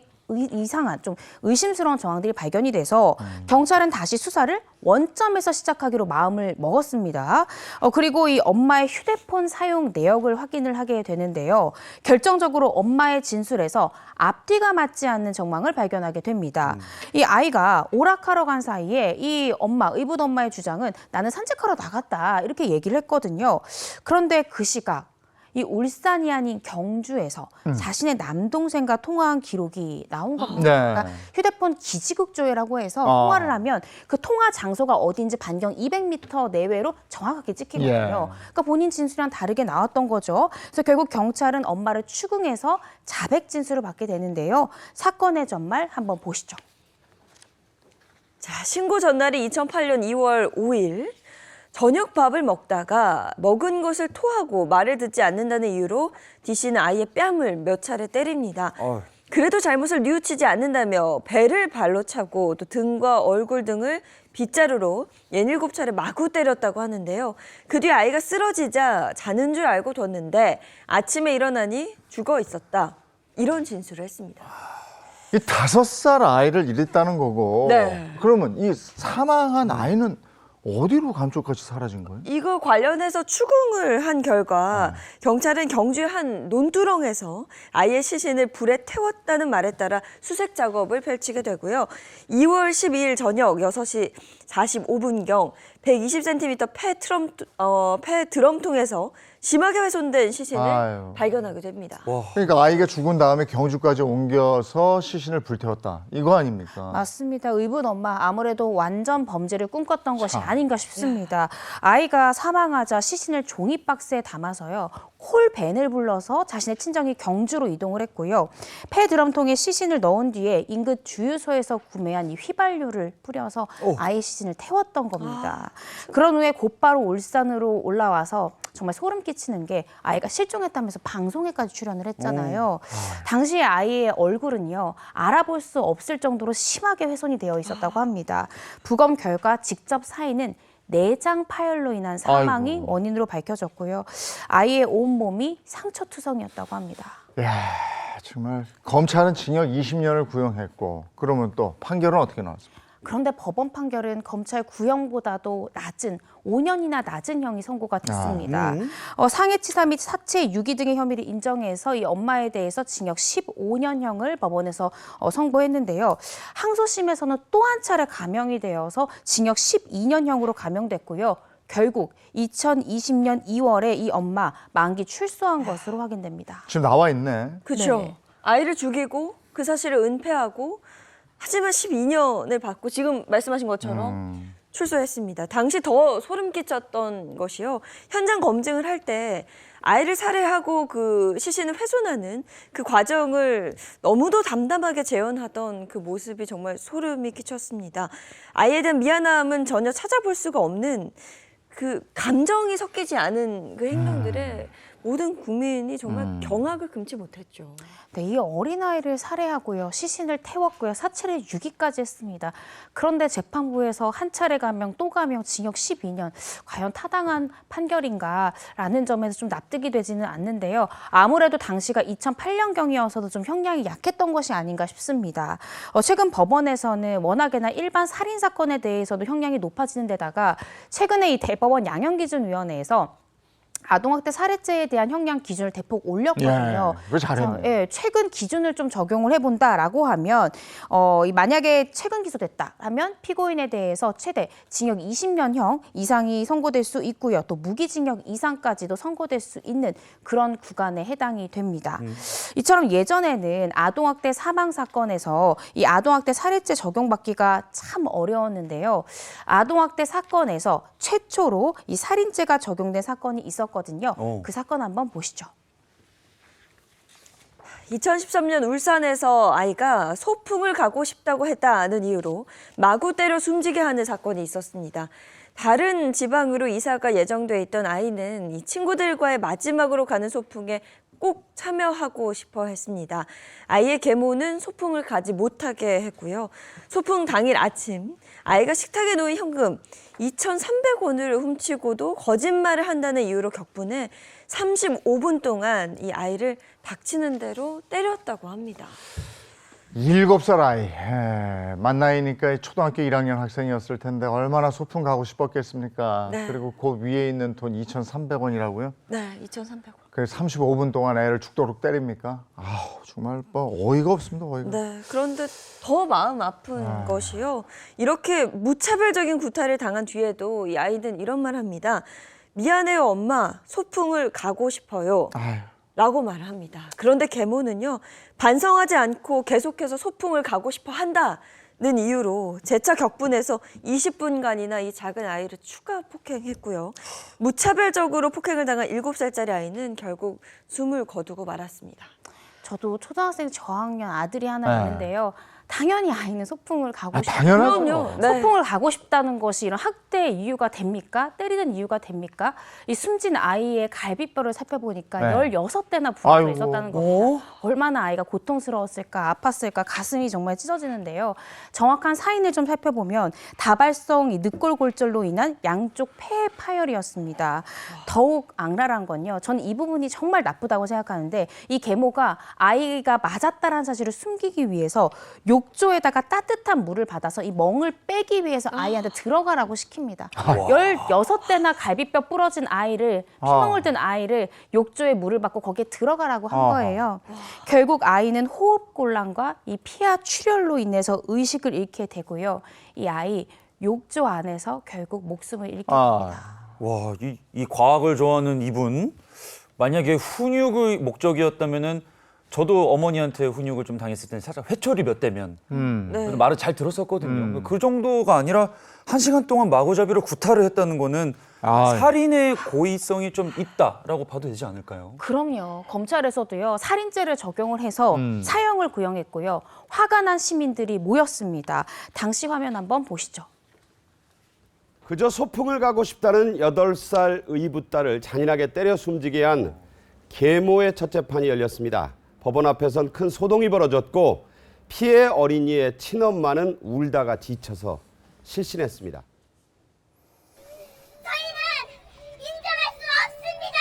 이상한 좀 의심스러운 정황들이 발견이 돼서 경찰은 다시 수사를 원점에서 시작하기로 마음을 먹었습니다. 그리고 이 엄마의 휴대폰 사용 내역을 확인을 하게 되는데요. 결정적으로 엄마의 진술에서 앞뒤가 맞지 않는 정황을 발견하게 됩니다. 이 아이가 오락하러 간 사이에 이 엄마, 의붓 엄마의 주장은 나는 산책하러 나갔다 이렇게 얘기를 했거든요. 그런데 그 시각 이 울산이 아닌 경주에서 자신의 남동생과 통화한 기록이 나온 겁니다. 네. 그러니까 휴대폰 기지국조회라고 해서 통화를 하면 그 통화 장소가 어딘지 반경 200m 내외로 정확하게 찍히거든요. 예. 그러니까 본인 진술이랑 다르게 나왔던 거죠. 그래서 결국 경찰은 엄마를 추궁해서 자백 진술을 받게 되는데요. 사건의 전말 한번 보시죠. 자, 신고 전날이 2008년 2월 5일. 저녁 밥을 먹다가 먹은 것을 토하고 말을 듣지 않는다는 이유로 D 씨는 아이의 뺨을 몇 차례 때립니다. 그래도 잘못을 뉘우치지 않는다며 배를 발로 차고 또 등과 얼굴 등을 빗자루로 67차례 마구 때렸다고 하는데요. 그 뒤 아이가 쓰러지자 자는 줄 알고 뒀는데 아침에 일어나니 죽어 있었다. 이런 진술을 했습니다. 이 5살 아이를 이랬다는 거고. 네. 그러면 이 사망한 아이는 어디로 감쪽같이 사라진 거예요? 이거 관련해서 추궁을 한 결과 경찰은 경주의 한 논두렁에서 아이의 시신을 불에 태웠다는 말에 따라 수색 작업을 펼치게 되고요. 2월 12일 저녁 6시 45분경 120cm 폐 드럼통에서 심하게 훼손된 시신을 아유. 발견하게 됩니다. 그러니까 아이가 죽은 다음에 경주까지 옮겨서 시신을 불태웠다. 이거 아닙니까? 맞습니다. 의붓 엄마 아무래도 완전 범죄를 꿈꿨던 것이 아닌가 싶습니다. 아이가 사망하자 시신을 종이박스에 담아서요. 콜벤을 불러서 자신의 친정이 경주로 이동을 했고요. 폐 드럼통에 시신을 넣은 뒤에 인근 주유소에서 구매한 이 휘발유를 뿌려서 아이 시신을 태웠던 겁니다. 그런 후에 곧바로 울산으로 올라와서 정말 소름 끼치는 게 아이가 실종했다면서 방송에까지 출연을 했잖아요. 당시에 아이의 얼굴은요. 알아볼 수 없을 정도로 심하게 훼손이 되어 있었다고 합니다. 부검 결과 직접 사인은 내장 파열로 인한 사망이 아이고. 원인으로 밝혀졌고요. 아이의 온몸이 상처투성이었다고 합니다. 야, 정말 검찰은 징역 20년을 구형했고 그러면 또 판결은 어떻게 나왔습니까? 그런데 법원 판결은 검찰 구형보다도 낮은 5년이나 낮은 형이 선고가 됐습니다. 상해치사 및 사체 유기 등의 혐의를 인정해서 이 엄마에 대해서 징역 15년형을 법원에서 선고했는데요. 항소심에서는 또 한 차례 감형이 되어서 징역 12년형으로 감형됐고요. 결국 2020년 2월에 이 엄마 만기 출소한 것으로 확인됩니다. 지금 나와 있네. 그렇죠. 네. 아이를 죽이고 그 사실을 은폐하고 하지만 12년을 받고 지금 말씀하신 것처럼 출소했습니다. 당시 더 소름 끼쳤던 것이요. 현장 검증을 할 때 아이를 살해하고 그 시신을 훼손하는 그 과정을 너무도 담담하게 재현하던 그 모습이 정말 소름이 끼쳤습니다. 아이에 대한 미안함은 전혀 찾아볼 수가 없는 그 감정이 섞이지 않은 그 행동들에 모든 국민이 정말 경악을 금치 못했죠. 네, 이 어린아이를 살해하고요. 시신을 태웠고요. 사체를 유기까지 했습니다. 그런데 재판부에서 한 차례 감형, 또 감형, 징역 12년. 과연 타당한 판결인가라는 점에서 좀 납득이 되지는 않는데요. 아무래도 당시가 2008년경이어서도 좀 형량이 약했던 것이 아닌가 싶습니다. 최근 법원에서는 워낙에나 일반 살인사건에 대해서도 형량이 높아지는 데다가 최근에 이 대법원 양형기준위원회에서 아동학대 살해죄에 대한 형량 기준을 대폭 올렸거든요. 왜 잘했네. 그래서, 최근 기준을 좀 적용을 해본다라고 하면 만약에 최근 기소됐다 하면 피고인에 대해서 최대 징역 20년형 이상이 선고될 수 있고요. 또 무기징역 이상까지도 선고될 수 있는 그런 구간에 해당이 됩니다. 이처럼 예전에는 아동학대 사망 사건에서 이 아동학대 살해죄 적용받기가 참 어려웠는데요. 아동학대 사건에서 최초로 이 살인죄가 적용된 사건이 있었거든요. 그 사건 한번 보시죠. 2013년 울산에서 아이가 소풍을 가고 싶다고 했다는 이유로 마구 때려 숨지게 하는 사건이 있었습니다. 다른 지방으로 이사가 예정돼 있던 아이는 이 친구들과의 마지막으로 가는 소풍에 꼭 참여하고 싶어 했습니다. 아이의 계모는 소풍을 가지 못하게 했고요. 소풍 당일 아침 아이가 식탁에 놓인 현금 2,300원을 훔치고도 거짓말을 한다는 이유로 격분해 35분 동안 이 아이를 닥치는 대로 때렸다고 합니다. 7살 아이, 만 나이니까 초등학교 1학년 학생이었을 텐데 얼마나 소풍 가고 싶었겠습니까? 네. 그리고 그 위에 있는 돈 2,300원이라고요? 네, 2,300원. 그래서 35분 동안 애를 죽도록 때립니까? 아우, 정말 뭐 어이가 없습니다, 어이가. 네, 그런데 더 마음 아픈 것이요. 이렇게 무차별적인 구타를 당한 뒤에도 이 아이는 이런 말 합니다. 미안해요, 엄마. 소풍을 가고 싶어요. 아유. 라고 말을 합니다. 그런데 계모는요, 반성하지 않고 계속해서 소풍을 가고 싶어 한다는 이유로 재차 격분해서 20분간이나 이 작은 아이를 추가 폭행했고요. 무차별적으로 폭행을 당한 7살짜리 아이는 결국 숨을 거두고 말았습니다. 저도 초등학생 저학년 아들이 하나 네. 있는데요. 당연히 아이는 소풍을 가고 싶어요. 당연하죠. 그럼요. 네. 소풍을 가고 싶다는 것이 이런 학대의 이유가 됩니까? 때리는 이유가 됩니까? 이 숨진 아이의 갈비뼈를 살펴보니까 네. 16대나 부러져 아이고. 있었다는 겁니다. 얼마나 아이가 고통스러웠을까, 아팠을까, 가슴이 정말 찢어지는데요. 정확한 사인을 좀 살펴보면 다발성 이 늑골골절로 인한 양쪽 폐 파열이었습니다. 더욱 악랄한 건요. 저는 이 부분이 정말 나쁘다고 생각하는데 이 계모가 아이가 맞았다라는 사실을 숨기기 위해서 욕조에다가 따뜻한 물을 받아서 이 멍을 빼기 위해서 아이한테 들어가라고 시킵니다. 16대나 갈비뼈 부러진 아이를, 피멍을 든 아이를 욕조에 물을 받고 거기에 들어가라고 한 거예요. 결국 아이는 호흡곤란과 이 피하 출혈로 인해서 의식을 잃게 되고요. 이 아이 욕조 안에서 결국 목숨을 잃게 됩니다. 와, 이 과학을 좋아하는 이분 만약에 훈육의 목적이었다면은 저도 어머니한테 훈육을 좀 당했을 때는 살짝 회초리 몇 대면 그래도 말을 잘 들었었거든요. 그 정도가 아니라 1시간 동안 마구잡이로 구타를 했다는 거는 살인의 고의성이 좀 있다라고 봐도 되지 않을까요? 그럼요. 검찰에서도요. 살인죄를 적용을 해서 사형을 구형했고요. 화가 난 시민들이 모였습니다. 당시 화면 한번 보시죠. 그저 소풍을 가고 싶다는 8살 의붓 딸을 잔인하게 때려 숨지게 한 계모의 첫 재판이 열렸습니다. 법원 앞에선 큰 소동이 벌어졌고 피해 어린이의 친엄마는 울다가 지쳐서 실신했습니다. 저희는 인정할 수 없습니다.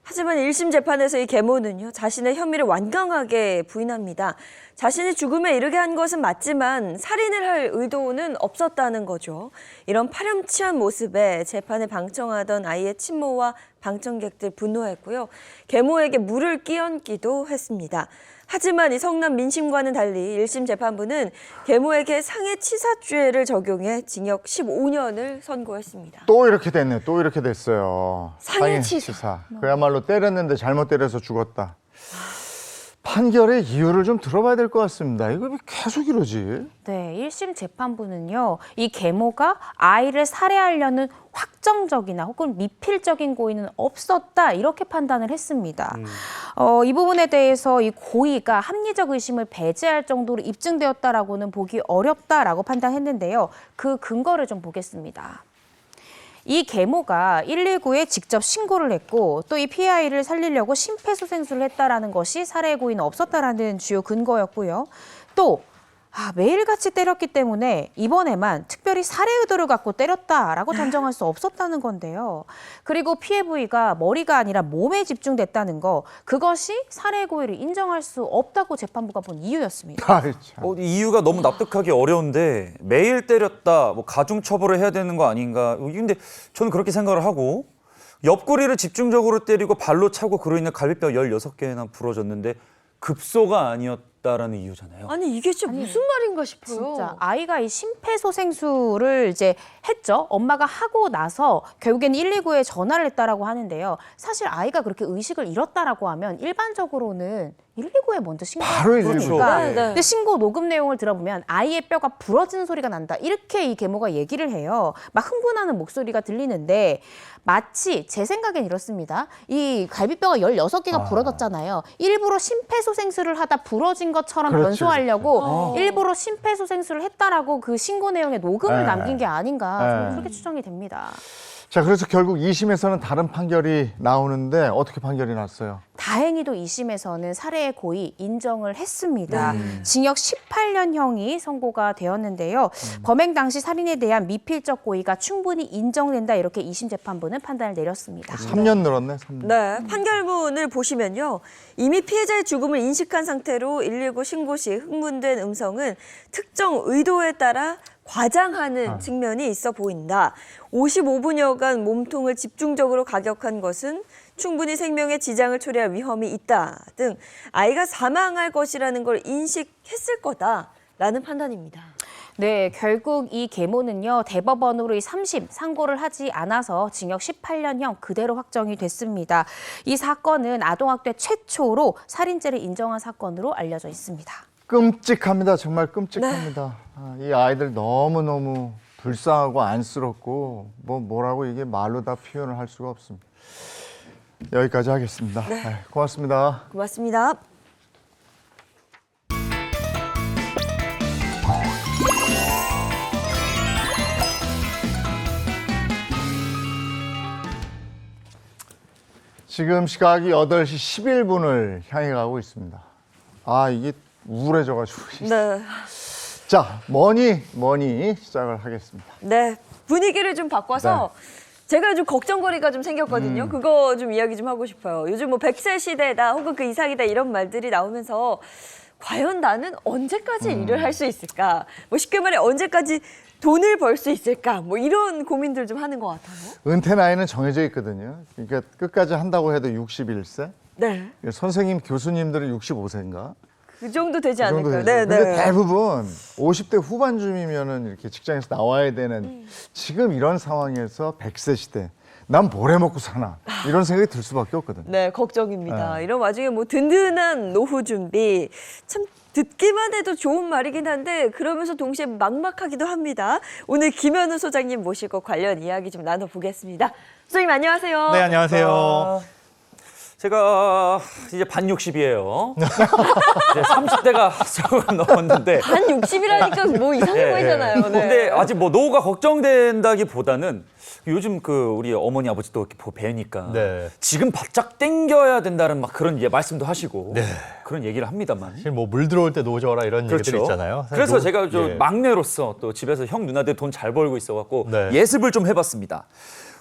하지만 1심 재판에서 이 계모는요, 자신의 혐의를 완강하게 부인합니다. 자신이 죽음에 이르게 한 것은 맞지만 살인을 할 의도는 없었다는 거죠. 이런 파렴치한 모습에 재판을 방청하던 아이의 친모와 방청객들 분노했고요. 계모에게 물을 끼얹기도 했습니다. 하지만 이 성남 민심과는 달리 1심 재판부는 계모에게 상해치사죄를 적용해 징역 15년을 선고했습니다. 또 이렇게 됐네, 또 이렇게 됐어요. 상해치사. 그야말로 때렸는데 잘못 때려서 죽었다. 판결의 이유를 좀 들어봐야 될 것 같습니다. 이거 왜 계속 이러지? 네, 1심 재판부는요. 이 계모가 아이를 살해하려는 확정적이나 혹은 미필적인 고의는 없었다 이렇게 판단을 했습니다. 이 부분에 대해서 이 고의가 합리적 의심을 배제할 정도로 입증되었다라고는 보기 어렵다라고 판단했는데요. 그 근거를 좀 보겠습니다. 이 계모가 119에 직접 신고를 했고 또 이 피해 아이를 살리려고 심폐소생술을 했다라는 것이 살해 고의는 없었다라는 주요 근거였고요. 또 매일같이 때렸기 때문에 이번에만 특별히 살해 의도를 갖고 때렸다라고 단정할 수 없었다는 건데요. 그리고 피해 부위가 머리가 아니라 몸에 집중됐다는 거, 그것이 살해 고의를 인정할 수 없다고 재판부가 본 이유였습니다. 이 이유가 너무 납득하기 어려운데 매일 때렸다, 뭐 가중 처벌을 해야 되는 거 아닌가? 근데 저는 그렇게 생각을 하고 옆구리를 집중적으로 때리고 발로 차고 그로 인해 갈비뼈 16개나 부러졌는데 급소가 아니었다라는 이유잖아요. 아니 이게 진짜 무슨 말인가 싶어요. 진짜 아이가 이 심폐소생술을 이제 했죠. 엄마가 하고 나서 결국엔 119에 전화를 했다라고 하는데요. 사실 아이가 그렇게 의식을 잃었다라고 하면 일반적으로는 119에 먼저 바로 신고를 119. 하니까 네, 네. 근데 신고 녹음 내용을 들어보면 아이의 뼈가 부러지는 소리가 난다. 이렇게 이 계모가 얘기를 해요. 막 흥분하는 목소리가 들리는데 마치 제 생각엔 이렇습니다. 이 갈비뼈가 16개가 부러졌잖아요. 일부러 심폐소생술을 하다 부러진 것처럼 그렇지, 변소하려고 일부러 심폐소생술을 했다라고 그 신고 내용에 녹음을 네. 남긴 게 아닌가 저는 네. 그렇게 추정이 됩니다. 자, 그래서 결국 2심에서는 다른 판결이 나오는데 어떻게 판결이 났어요? 다행히도 2심에서는 살해의 고의 인정을 했습니다. 징역 18년형이 선고가 되었는데요. 범행 당시 살인에 대한 미필적 고의가 충분히 인정된다 이렇게 2심 재판부는 판단을 내렸습니다. 3년 늘었네, 3년. 네, 판결문을 보시면요. 이미 피해자의 죽음을 인식한 상태로 119 신고 시 흥분된 음성은 특정 의도에 따라 과장하는 측면이 있어 보인다. 55분여간 몸통을 집중적으로 가격한 것은 충분히 생명에 지장을 초래할 위험이 있다 등 아이가 사망할 것이라는 걸 인식했을 거다라는 판단입니다. 네, 결국 이 계모는요, 대법원으로 이 3심 상고를 하지 않아서 징역 18년형 그대로 확정이 됐습니다. 이 사건은 아동학대 최초로 살인죄를 인정한 사건으로 알려져 있습니다. 끔찍합니다. 정말 끔찍합니다. 이 아이들 너무너무 불쌍하고 안쓰럽고 뭐라고 이게 말로 다 표현을 할 수가 없습니다. 여기까지 하겠습니다. 네, 고맙습니다. 고맙습니다. 지금 시각이 8시 11분을 향해 가고 있습니다. 아, 이게 우울해져가지고. 네. 자, 뭐니 시작을 하겠습니다. 네, 분위기를 좀 바꿔서 제가 요즘 걱정거리가 좀 생겼거든요. 그거 좀 이야기 좀 하고 싶어요. 요즘 뭐 100세 시대다 혹은 그 이상이다 이런 말들이 나오면서 과연 나는 언제까지 일을 할 수 있을까? 뭐 쉽게 말해 언제까지 돈을 벌 수 있을까? 뭐 이런 고민들 좀 하는 것 같아요. 은퇴 나이는 정해져 있거든요. 그러니까 끝까지 한다고 해도 61세. 네, 선생님, 교수님들은 65세인가? 그 정도 되지 그 정도 않을까요? 되죠. 네, 근데 네. 대부분 50대 후반쯤이면은 이렇게 직장에서 나와야 되는 지금 이런 상황에서 100세 시대. 난 뭘 해 먹고 사나? 이런 생각이 들 수밖에 없거든요. 네, 걱정입니다. 네. 이런 와중에 뭐 든든한 노후 준비 참 듣기만 해도 좋은 말이긴 한데 그러면서 동시에 막막하기도 합니다. 오늘 김현우 소장님 모시고 관련 이야기 좀 나눠보겠습니다. 소장님 안녕하세요. 네, 안녕하세요. 제가 이제 반 60이에요. 이제 30대가 조금 넘었는데. 한 60이라니까 뭐 이상해 보이잖아요. 네. 근데 아직 뭐 노후가 걱정된다기보다는 요즘 그 우리 어머니 아버지도 이렇게 뵈니까 네. 지금 바짝 땡겨야 된다는 막 그런 말씀도 하시고 네. 그런 얘기를 합니다만. 사실 뭐 물 들어올 때 노져라 이런 얘기들 있잖아요. 사실 그래서 제가 저 예. 막내로서 또 집에서 형 누나들 돈 잘 벌고 있어갖고 네. 예습을 좀 해봤습니다.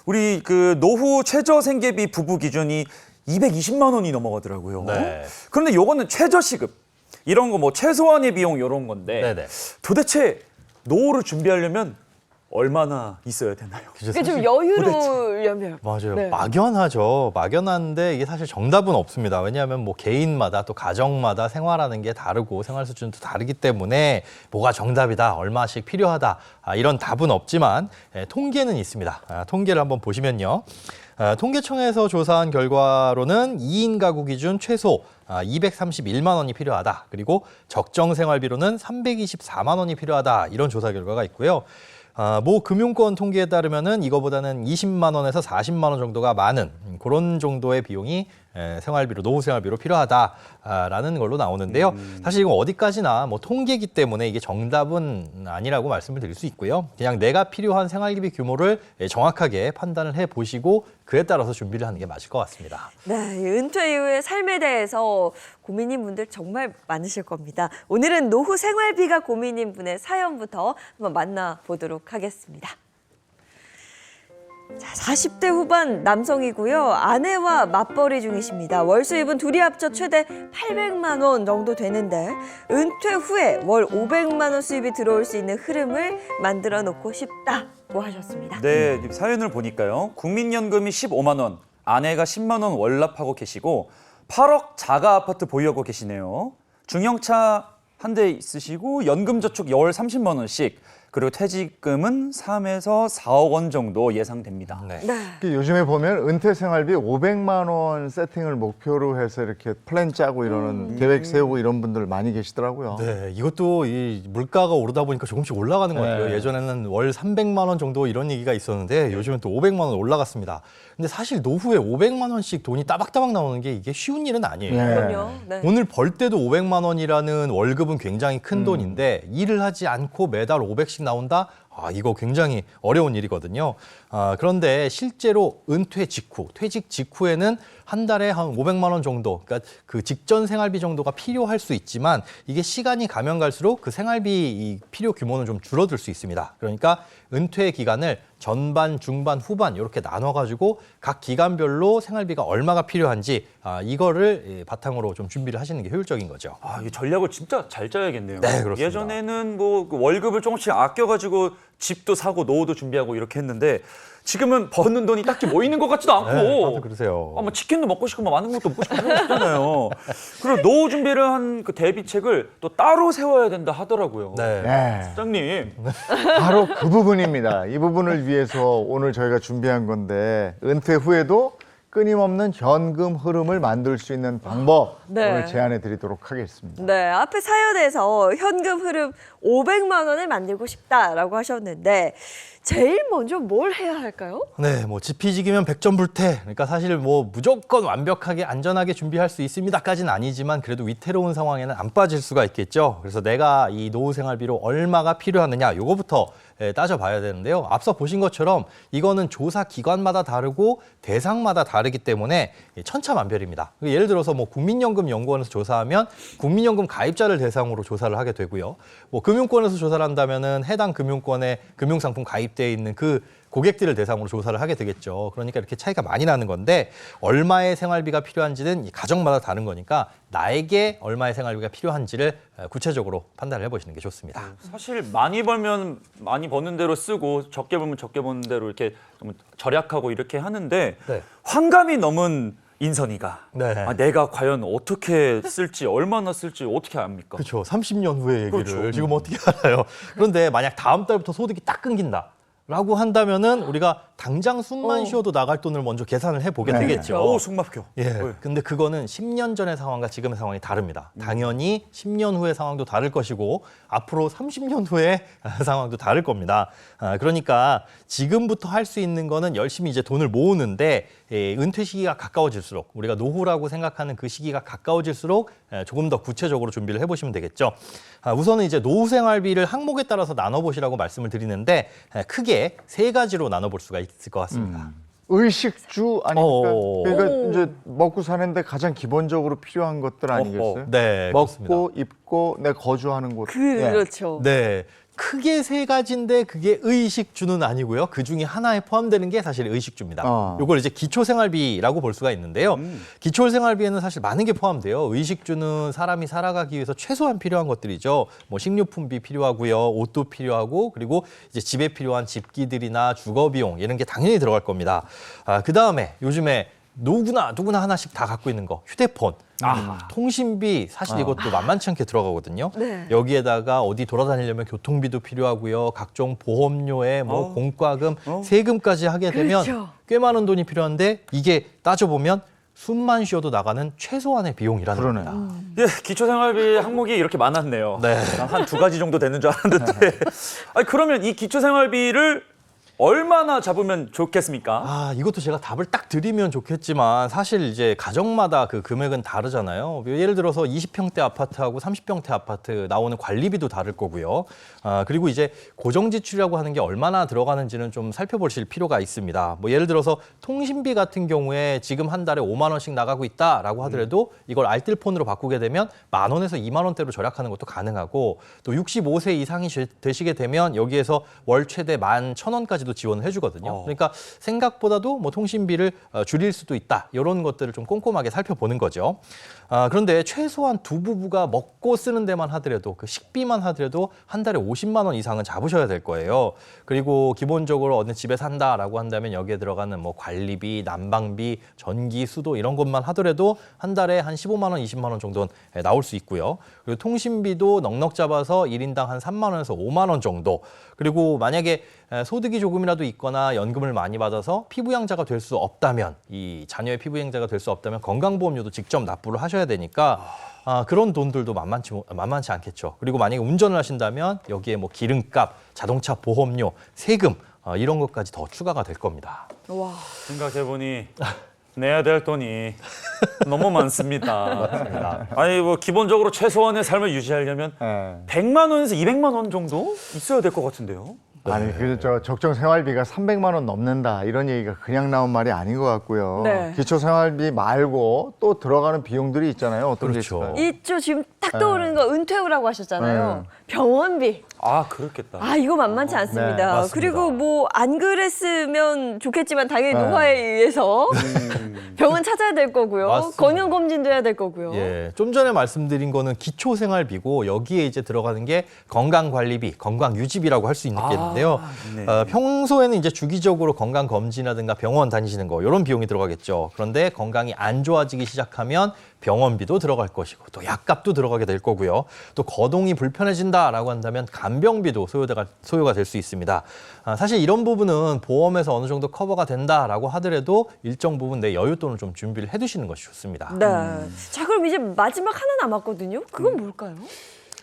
우리 그 노후 최저 생계비 부부 기준이 220만 원이 넘어가더라고요. 네. 그런데 요거는 최저 시급 이런 거 뭐 최소한의 비용 이런 건데 네네. 도대체 노후를 준비하려면 얼마나 있어야 되나요? 그죠, 그게 좀 사실 여유로우려면. 맞아요. 네. 막연하죠. 막연한데 이게 사실 정답은 없습니다. 왜냐하면 뭐 개인마다 또 가정마다 생활하는 게 다르고 생활 수준도 다르기 때문에 뭐가 정답이다, 얼마씩 필요하다 이런 답은 없지만 통계는 있습니다. 통계를 한번 보시면요. 통계청에서 조사한 결과로는 2인 가구 기준 최소 231만 원이 필요하다. 그리고 적정 생활비로는 324만 원이 필요하다. 이런 조사 결과가 있고요. 모 금융권 통계에 따르면은 이거보다는 20만 원에서 40만 원 정도가 많은 그런 정도의 비용이 생활비로 노후 생활비로 필요하다라는 걸로 나오는데요. 사실 이건 어디까지나 뭐 통계이기 때문에 이게 정답은 아니라고 말씀을 드릴 수 있고요. 그냥 내가 필요한 생활비 규모를 정확하게 판단을 해 보시고 그에 따라서 준비를 하는 게 맞을 것 같습니다. 네, 은퇴 이후의 삶에 대해서 고민인 분들 정말 많으실 겁니다. 오늘은 노후 생활비가 고민인 분의 사연부터 한번 만나보도록 하겠습니다. 자, 40대 후반 남성이고요. 아내와 맞벌이 중이십니다. 월 수입은 둘이 합쳐 최대 800만 원 정도 되는데 은퇴 후에 월 500만 원 수입이 들어올 수 있는 흐름을 만들어 놓고 싶다고 하셨습니다. 네, 사연을 보니까요. 국민연금이 15만 원, 아내가 10만 원 월납하고 계시고 8억 자가 아파트 보유하고 계시네요. 중형차 한 대 있으시고 연금저축 월 30만 원씩 그리고 퇴직금은 3에서 4억 원 정도 예상됩니다. 네. 요즘에 보면 은퇴 생활비 500만 원 세팅을 목표로 해서 이렇게 플랜 짜고 이러는 계획 세우고 이런 분들 많이 계시더라고요. 네, 이것도 이 물가가 오르다 보니까 조금씩 올라가는 것 같아요. 네. 예전에는 월 300만 원 정도 이런 얘기가 있었는데 요즘은 또 500만 원 올라갔습니다. 근데 사실 노후에 500만 원씩 돈이 따박따박 나오는 게 이게 쉬운 일은 아니에요. 네. 그럼요. 네. 오늘 벌 때도 500만 원이라는 월급은 굉장히 큰 돈인데 일을 하지 않고 매달 500씩 나온다? 이거 굉장히 어려운 일이거든요. 그런데 실제로 은퇴 직후, 퇴직 직후에는 한 달에 한 500만 원 정도, 그러니까 그 직전 생활비 정도가 필요할 수 있지만 이게 시간이 가면 갈수록 그 생활비 이 필요 규모는 좀 줄어들 수 있습니다. 그러니까 은퇴 기간을 전반, 중반, 후반 이렇게 나눠가지고 각 기간별로 생활비가 얼마가 필요한지 이거를 바탕으로 좀 준비를 하시는 게 효율적인 거죠. 이 전략을 진짜 잘 짜야겠네요. 네, 그렇습니다. 예전에는 뭐그 월급을 조금씩 아껴가지고 집도 사고 노후도 준비하고 이렇게 했는데 지금은 버는 돈이 딱히 모이는 것 같지도 않고. 네, 다들 그러세요. 뭐 치킨도 먹고 싶고 뭐 많은 것도 먹고 싶잖아요. 그리고 노후 준비를 한 그 대비책을 또 따로 세워야 된다 하더라고요. 네. 네. 사장님. 바로 그 부분입니다. 이 부분을 위해서 오늘 저희가 준비한 건데 은퇴 후에도 끊임없는 현금 흐름을 만들 수 있는 방법 네. 오늘 제안해 드리도록 하겠습니다. 네, 앞에 사연에서 현금 흐름 500만 원을 만들고 싶다라고 하셨는데 제일 먼저 뭘 해야 할까요? 네, 뭐 지피지기면 백전불태. 그러니까 사실 뭐 무조건 완벽하게 안전하게 준비할 수 있습니다까지는 아니지만 그래도 위태로운 상황에는 안 빠질 수가 있겠죠. 그래서 내가 이 노후 생활비로 얼마가 필요하느냐 요거부터 따져봐야 되는데요. 앞서 보신 것처럼 이거는 조사 기관마다 다르고 대상마다 다르기 때문에 천차만별입니다. 예를 들어서 뭐 국민연금연구원에서 조사하면 국민연금 가입자를 대상으로 조사를 하게 되고요. 뭐 금융권에서 조사를 한다면은 해당 금융권에 금융상품 가입되어 있는 그 고객들을 대상으로 조사를 하게 되겠죠. 그러니까 이렇게 차이가 많이 나는 건데 얼마의 생활비가 필요한지는 가정마다 다른 거니까 나에게 얼마의 생활비가 필요한지를 구체적으로 판단을 해보시는 게 좋습니다. 사실 많이 벌면 많이 버는 대로 쓰고 적게 벌면 적게 버는 대로 이렇게 좀 절약하고 이렇게 하는데 네. 환감이 넘은 인선이가 네. 내가 과연 어떻게 쓸지 얼마나 쓸지 어떻게 압니까? 그렇죠. 30년 후의 얘기를 그렇죠. 지금 어떻게 알아요? 그런데 만약 다음 달부터 소득이 딱 끊긴다. 라고 한다면은 우리가 당장 숨만 쉬어도 나갈 돈을 먼저 계산을 해보게 네. 되겠죠. 오, 숨 막혀. 예. 네. 근데 그거는 10년 전의 상황과 지금의 상황이 다릅니다. 당연히 10년 후의 상황도 다를 것이고 앞으로 30년 후의 상황도 다를 겁니다. 그러니까 지금부터 할 수 있는 거는 열심히 이제 돈을 모으는데 은퇴 시기가 가까워질수록 우리가 노후라고 생각하는 그 시기가 가까워질수록 조금 더 구체적으로 준비를 해보시면 되겠죠. 우선은 이제 노후 생활비를 항목에 따라서 나눠보시라고 말씀을 드리는데 크게 세 가지로 나눠볼 수가 있을 것 같습니다. 의식주 아닙니까? 어. 그러니까 이제 먹고 사는데 가장 기본적으로 필요한 것들 아니겠어요? 네, 그렇습니다. 먹고 입고 내 거주하는 곳. 그렇죠. 네. 크게 세 가지인데 그게 의식주는 아니고요. 그 중에 하나에 포함되는 게 사실 의식주입니다. 요걸 이제 기초생활비라고 볼 수가 있는데요. 기초생활비에는 사실 많은 게 포함돼요. 의식주는 사람이 살아가기 위해서 최소한 필요한 것들이죠. 뭐 식료품비 필요하고요. 옷도 필요하고 그리고 이제 집에 필요한 집기들이나 주거비용 이런 게 당연히 들어갈 겁니다. 그다음에 요즘에 누구나 하나씩 다 갖고 있는 거 휴대폰. 통신비 사실 이것도 만만치 않게 들어가거든요. 네. 여기에다가 어디 돌아다니려면 교통비도 필요하고요. 각종 보험료에 뭐 공과금, 세금까지 하게 되면 그렇죠. 꽤 많은 돈이 필요한데 이게 따져보면 숨만 쉬어도 나가는 최소한의 비용이라는 그러네. 겁니다. 예, 기초생활비 항목이 이렇게 많았네요. 네. 한 두 가지 정도 되는 줄 알았는데. 아니, 그러면 이 기초생활비를 얼마나 잡으면 좋겠습니까? 이것도 제가 답을 딱 드리면 좋겠지만 사실 이제 가정마다 그 금액은 다르잖아요. 예를 들어서 20평대 아파트하고 30평대 아파트 나오는 관리비도 다를 거고요. 그리고 이제 고정지출이라고 하는 게 얼마나 들어가는지는 좀 살펴보실 필요가 있습니다. 뭐 예를 들어서 통신비 같은 경우에 지금 한 달에 5만 원씩 나가고 있다라고 하더라도 이걸 알뜰폰으로 바꾸게 되면 10,000원에서 2만 원대로 절약하는 것도 가능하고 또 65세 이상이 되시게 되면 여기에서 월 최대 11,000원까지도 지원을 해주거든요. 그러니까 생각보다도 뭐 통신비를 줄일 수도 있다. 이런 것들을 좀 꼼꼼하게 살펴보는 거죠. 그런데 최소한 두 부부가 먹고 쓰는 데만 하더라도 그 식비만 하더라도 한 달에 50만 원 이상은 잡으셔야 될 거예요. 그리고 기본적으로 어느 집에 산다라고 한다면 여기에 들어가는 뭐 관리비, 난방비, 전기, 수도 이런 것만 하더라도 한 달에 한 15만 원, 20만 원 정도는 나올 수 있고요. 그리고 통신비도 넉넉 잡아서 1인당 한 3만 원에서 5만 원 정도. 그리고 만약에 소득이 조금이라도 있거나 연금을 많이 받아서 피부양자가 될 수 없다면 이 자녀의 피부양자가 될 수 없다면 건강보험료도 직접 납부를 하셔야 되니까 그런 돈들도 만만치 않겠죠. 그리고 만약에 운전을 하신다면 여기에 뭐 기름값, 자동차 보험료, 세금 이런 것까지 더 추가가 될 겁니다. 와. 생각해보니 내야 될 돈이 너무 많습니다. 아니 뭐 기본적으로 최소한의 삶을 유지하려면 네. 100만 원에서 200만 원 정도 있어야 될 것 같은데요. 아니 저 적정 생활비가 300만 원 넘는다 이런 얘기가 그냥 나온 말이 아닌 것 같고요. 네. 기초 생활비 말고 또 들어가는 비용들이 있잖아요. 어떤 그렇죠. 게 있을까요? 있죠. 지금 딱 떠오르는 거 은퇴후라고 하셨잖아요. 병원비. 아, 그렇겠다. 아, 이거 만만치 않습니다. 네, 맞습니다. 그리고 뭐 안 그랬으면 좋겠지만 당연히 노화에 의해서 병원 찾아야 될 거고요. 맞습니다. 건강검진도 해야 될 거고요. 예, 좀 전에 말씀드린 거는 기초생활비고 여기에 이제 들어가는 게 건강관리비, 건강유지비라고 할 수 있겠는데요. 네. 평소에는 이제 주기적으로 건강검진이라든가 병원 다니시는 거 이런 비용이 들어가겠죠. 그런데 건강이 안 좋아지기 시작하면 병원비도 들어갈 것이고 또 약값도 들어가게 될 거고요. 또 거동이 불편해진다라고 한다면 간병비도 소요가 될 수 있습니다. 사실 이런 부분은 보험에서 어느 정도 커버가 된다라고 하더라도 일정 부분 내 여윳돈을 좀 준비를 해두시는 것이 좋습니다. 네. 자, 그럼 이제 마지막 하나 남았거든요. 그건 뭘까요?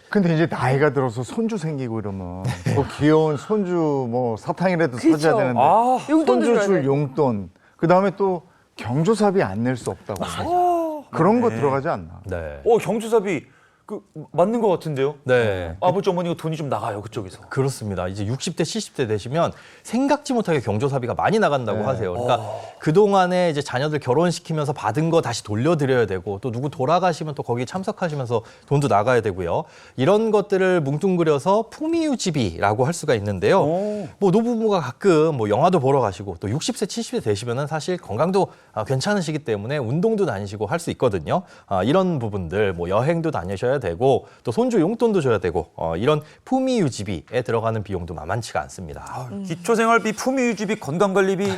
근데 이제 나이가 들어서 손주 생기고 이러면 뭐 귀여운 손주 뭐 사탕이라도 사줘야 그쵸. 되는데 아, 용돈도 손주 줘야 줄 돼. 용돈 그다음에 또 경조사비 안 낼 수 없다고 그런 거 들어가지 않나? 네. 경조사비 그 맞는 것 같은데요? 네. 아버지 어머니가 돈이 좀 나가요, 그쪽에서. 그렇습니다. 이제 60대, 70대 되시면 생각지 못하게 경조사비가 많이 나간다고 네. 하세요. 그러니까 그동안에 이제 자녀들 결혼시키면서 받은 거 다시 돌려드려야 되고 또 누구 돌아가시면 또 거기에 참석하시면서 돈도 나가야 되고요. 이런 것들을 뭉뚱그려서 풍미유지비라고 할 수가 있는데요. 뭐 노부부가 가끔 뭐 영화도 보러 가시고 또 60세, 70세 되시면은 사실 건강도 괜찮으시기 때문에 운동도 다니시고 할 수 있거든요. 이런 부분들 뭐 여행도 다니셔야 되고 또 손주 용돈도 줘야 되고 이런 품위유지비에 들어가는 비용도 만만치가 않습니다. 기초생활비, 품위유지비, 건강관리비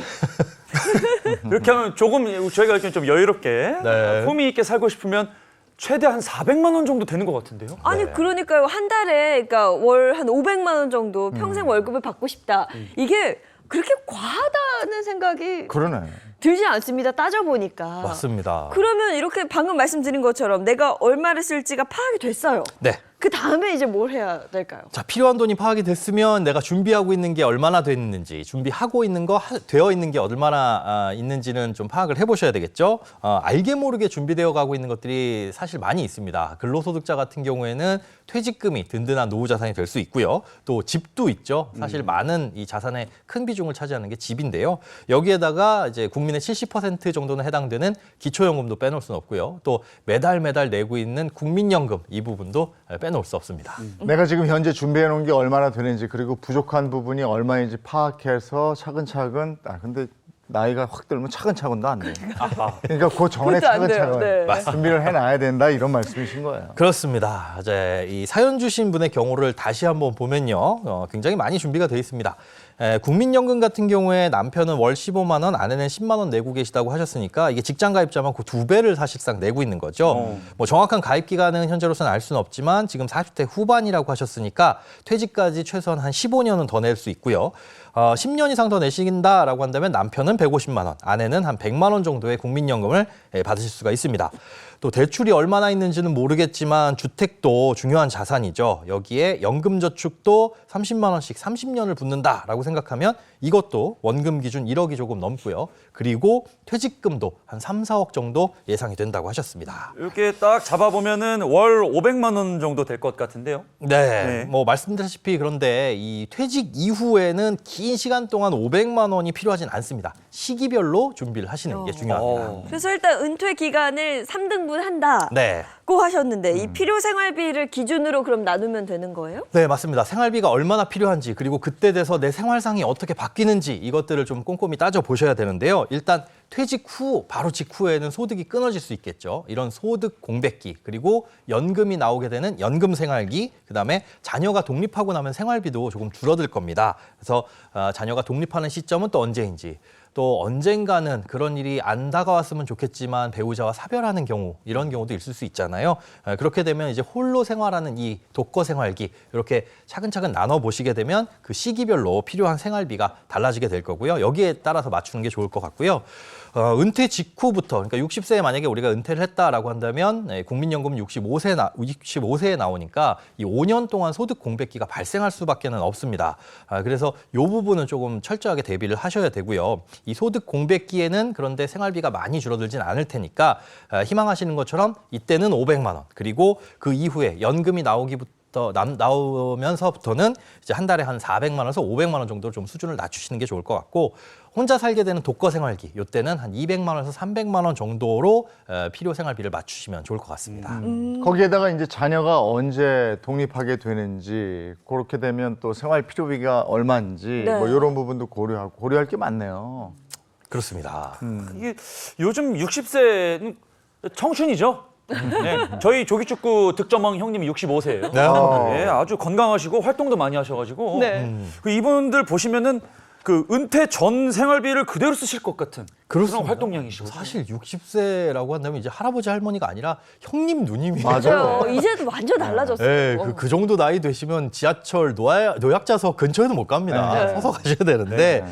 이렇게 하면 조금 저희가 이렇게 좀 여유롭게 네. 품위 있게 살고 싶으면 최대 한 400만 원 정도 되는 것 같은데요? 아니 네. 그러니까요. 한 달에 그러니까 월 한 500만 원 정도 평생 월급을 받고 싶다. 이게 그렇게 과하다는 생각이 그러네. 들지 않습니다. 따져보니까. 맞습니다. 그러면 이렇게 방금 말씀드린 것처럼 내가 얼마를 쓸지가 파악이 됐어요. 네. 그 다음에 이제 뭘 해야 될까요? 자, 필요한 돈이 파악이 됐으면 내가 준비하고 있는 게 얼마나 됐는지, 준비하고 있는 거, 되어 있는 게 얼마나 있는지는 좀 파악을 해보셔야 되겠죠. 알게 모르게 준비되어 가고 있는 것들이 사실 많이 있습니다. 근로소득자 같은 경우에는 퇴직금이 든든한 노후 자산이 될 수 있고요. 또 집도 있죠. 사실 많은 이 자산의 큰 비중을 차지하는 게 집인데요. 여기에다가 이제 국민의 70% 정도는 해당되는 기초연금도 빼놓을 수는 없고요. 또 매달 내고 있는 국민연금 이 부분도 빼놓을 수 없습니다. 내가 지금 현재 준비해 놓은 게 얼마나 되는지 그리고 부족한 부분이 얼마인지 파악해서 차근차근 근데 나이가 확 들면 차근차근도 안 돼. 그러니까 그 전에 그것도 안 돼요. 차근차근 네. 준비를 해놔야 된다 이런 말씀이신 거예요. 그렇습니다. 이제 이 사연 주신 분의 경우를 다시 한번 보면요. 굉장히 많이 준비가 되어 있습니다. 국민연금 같은 경우에 남편은 월 15만 원, 아내는 10만 원 내고 계시다고 하셨으니까 이게 직장 가입자만 그 2배를 사실상 내고 있는 거죠. 뭐 정확한 가입 기간은 현재로서는 알 수는 없지만 지금 40대 후반이라고 하셨으니까 퇴직까지 최소한 한 15년은 더 낼 수 있고요. 10년 이상 더 내신다라고 한다면 남편은 150만 원, 아내는 한 100만 원 정도의 국민연금을 받으실 수가 있습니다. 또 대출이 얼마나 있는지는 모르겠지만 주택도 중요한 자산이죠. 여기에 연금저축도 30만 원씩 30년을 붓는다라고 생각하면 이것도 원금 기준 1억이 조금 넘고요. 그리고 퇴직금도 한 3, 4억 정도 예상이 된다고 하셨습니다. 이렇게 딱 잡아보면은 월 500만 원 정도 될 것 같은데요? 네, 뭐 말씀드렸다시피 그런데 이 퇴직 이후에는 긴 시간 동안 500만 원이 필요하진 않습니다. 시기별로 준비를 하시는 게 중요합니다. 그래서 일단 은퇴 기간을 3등분 한다고 네. 하셨는데 이 필요 생활비를 기준으로 그럼 나누면 되는 거예요? 네, 맞습니다. 생활비가 얼마나 필요한지 그리고 그때 돼서 내 생활상이 어떻게 바뀌는지 이것들을 좀 꼼꼼히 따져보셔야 되는데요. 일단 퇴직 후, 바로 직후에는 소득이 끊어질 수 있겠죠. 이런 소득 공백기, 그리고 연금이 나오게 되는 연금 생활기, 그다음에 자녀가 독립하고 나면 생활비도 조금 줄어들 겁니다. 그래서 자녀가 독립하는 시점은 또 언제인지, 또 언젠가는 그런 일이 안 다가왔으면 좋겠지만 배우자와 사별하는 경우, 이런 경우도 있을 수 있잖아요. 그렇게 되면 이제 홀로 생활하는 이 독거 생활기 이렇게 차근차근 나눠보시게 되면 그 시기별로 필요한 생활비가 달라지게 될 거고요. 여기에 따라서 맞추는 게 좋을 것 같고요. 은퇴 직후부터, 그러니까 60세에 만약에 우리가 은퇴를 했다라고 한다면 국민연금 65세에 나오니까 이 5년 동안 소득 공백기가 발생할 수밖에는 없습니다. 그래서 이 부분은 조금 철저하게 대비를 하셔야 되고요. 이 소득 공백기에는 그런데 생활비가 많이 줄어들진 않을 테니까 희망하시는 것처럼 이때는 500만 원, 그리고 그 이후에 연금이 나오기 나오면서부터는 이제 한 달에 한 400만 원에서 500만 원 정도 좀 수준을 낮추시는 게 좋을 것 같고 혼자 살게 되는 독거 생활기 이때는 한 200만 원에서 300만 원 정도로 필요 생활비를 맞추시면 좋을 것 같습니다. 거기에다가 이제 자녀가 언제 독립하게 되는지 그렇게 되면 또 생활 필요비가 얼마인지 네. 뭐 이런 부분도 고려할 게 많네요. 그렇습니다. 이게 요즘 60세는 청춘이죠. 네, 저희 조기축구 득점왕 형님이 65세예요. 네. 아주 건강하시고 활동도 많이 하셔가지고 네. 그 이분들 보시면은 그 은퇴 전 생활비를 그대로 쓰실 것 같은 그런 그렇습니다. 활동량이시고 사실 60세라고 한다면 이제 할아버지 할머니가 아니라 형님 누님이에요. 맞아요. 이제도 완전 달라졌어요. 네, 그 정도 나이 되시면 지하철 노약자석 근처에도 못 갑니다. 네. 서서 가셔야 되는데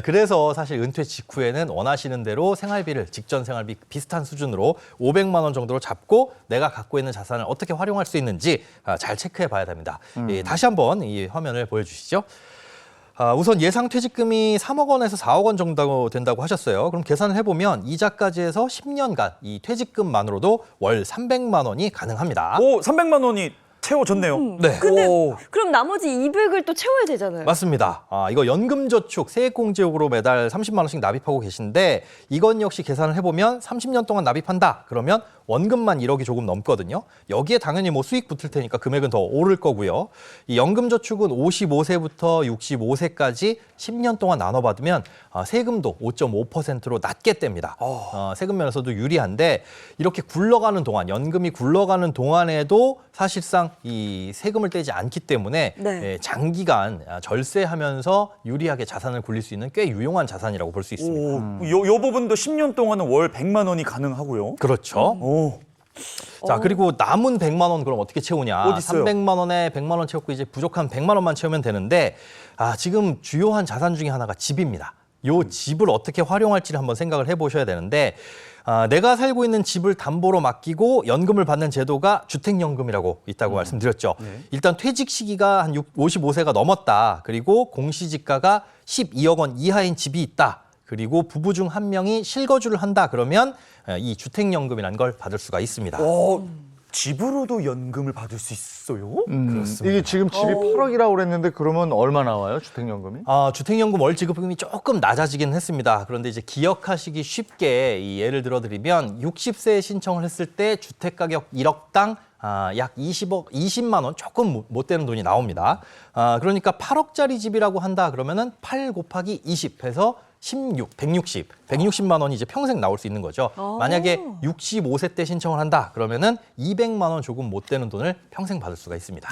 그래서 사실 은퇴 직후에는 원하시는 대로 생활비를 직전 생활비 비슷한 수준으로 500만 원 정도로 잡고 내가 갖고 있는 자산을 어떻게 활용할 수 있는지 잘 체크해 봐야 됩니다. 다시 한번 이 화면을 보여주시죠. 우선 예상 퇴직금이 3억 원에서 4억 원 정도 된다고 하셨어요. 그럼 계산을 해보면 이자까지 해서 10년간 이 퇴직금만으로도 월 300만 원이 가능합니다. 오 300만 원이 채워졌네요. 네. 근데 오. 그럼 나머지 200을 또 채워야 되잖아요. 맞습니다. 이거 연금저축 세액공제용으로 매달 30만 원씩 납입하고 계신데 이건 역시 계산을 해보면 30년 동안 납입한다. 그러면 원금만 1억이 조금 넘거든요. 여기에 당연히 뭐 수익 붙을 테니까 금액은 더 오를 거고요. 이 연금저축은 55세부터 65세까지 10년 동안 나눠받으면 세금도 5.5%로 낮게 뗍니다. 세금 면에서도 유리한데 이렇게 굴러가는 동안 연금이 굴러가는 동안에도 사실상 이 세금을 떼지 않기 때문에 네. 장기간 절세하면서 유리하게 자산을 굴릴 수 있는 꽤 유용한 자산이라고 볼 수 있습니다. 요 부분도 10년 동안은 월 100만 원이 가능하고요. 그렇죠. 오. 자, 그리고 남은 100만 원 그럼 어떻게 채우냐? 어디 있어요? 300만 원에 100만 원 채웠고 이제 부족한 100만 원만 채우면 되는데 지금 주요한 자산 중에 하나가 집입니다. 요 집을 어떻게 활용할지를 한번 생각을 해보셔야 되는데 내가 살고 있는 집을 담보로 맡기고 연금을 받는 제도가 주택연금이라고 있다고 말씀드렸죠. 일단 퇴직 시기가 한 55세가 넘었다. 그리고 공시지가가 12억 원 이하인 집이 있다. 그리고 부부 중 한 명이 실거주를 한다. 그러면 이 주택연금이라는 걸 받을 수가 있습니다. 집으로도 연금을 받을 수 있어요? 이게 지금 집이 8억이라고 그랬는데 그러면 얼마 나와요? 주택연금이? 주택연금 월 지급금이 조금 낮아지긴 했습니다. 그런데 이제 기억하시기 쉽게 이 예를 들어드리면 60세에 신청을 했을 때 주택가격 1억당 약 20만 원 조금 못 되는 돈이 나옵니다. 그러니까 8억짜리 집이라고 한다 그러면은 8 곱하기 20 해서 160만 원이 이제 평생 나올 수 있는 거죠. 만약에 65세 때 신청을 한다 그러면은 200만 원 조금 못 되는 돈을 평생 받을 수가 있습니다.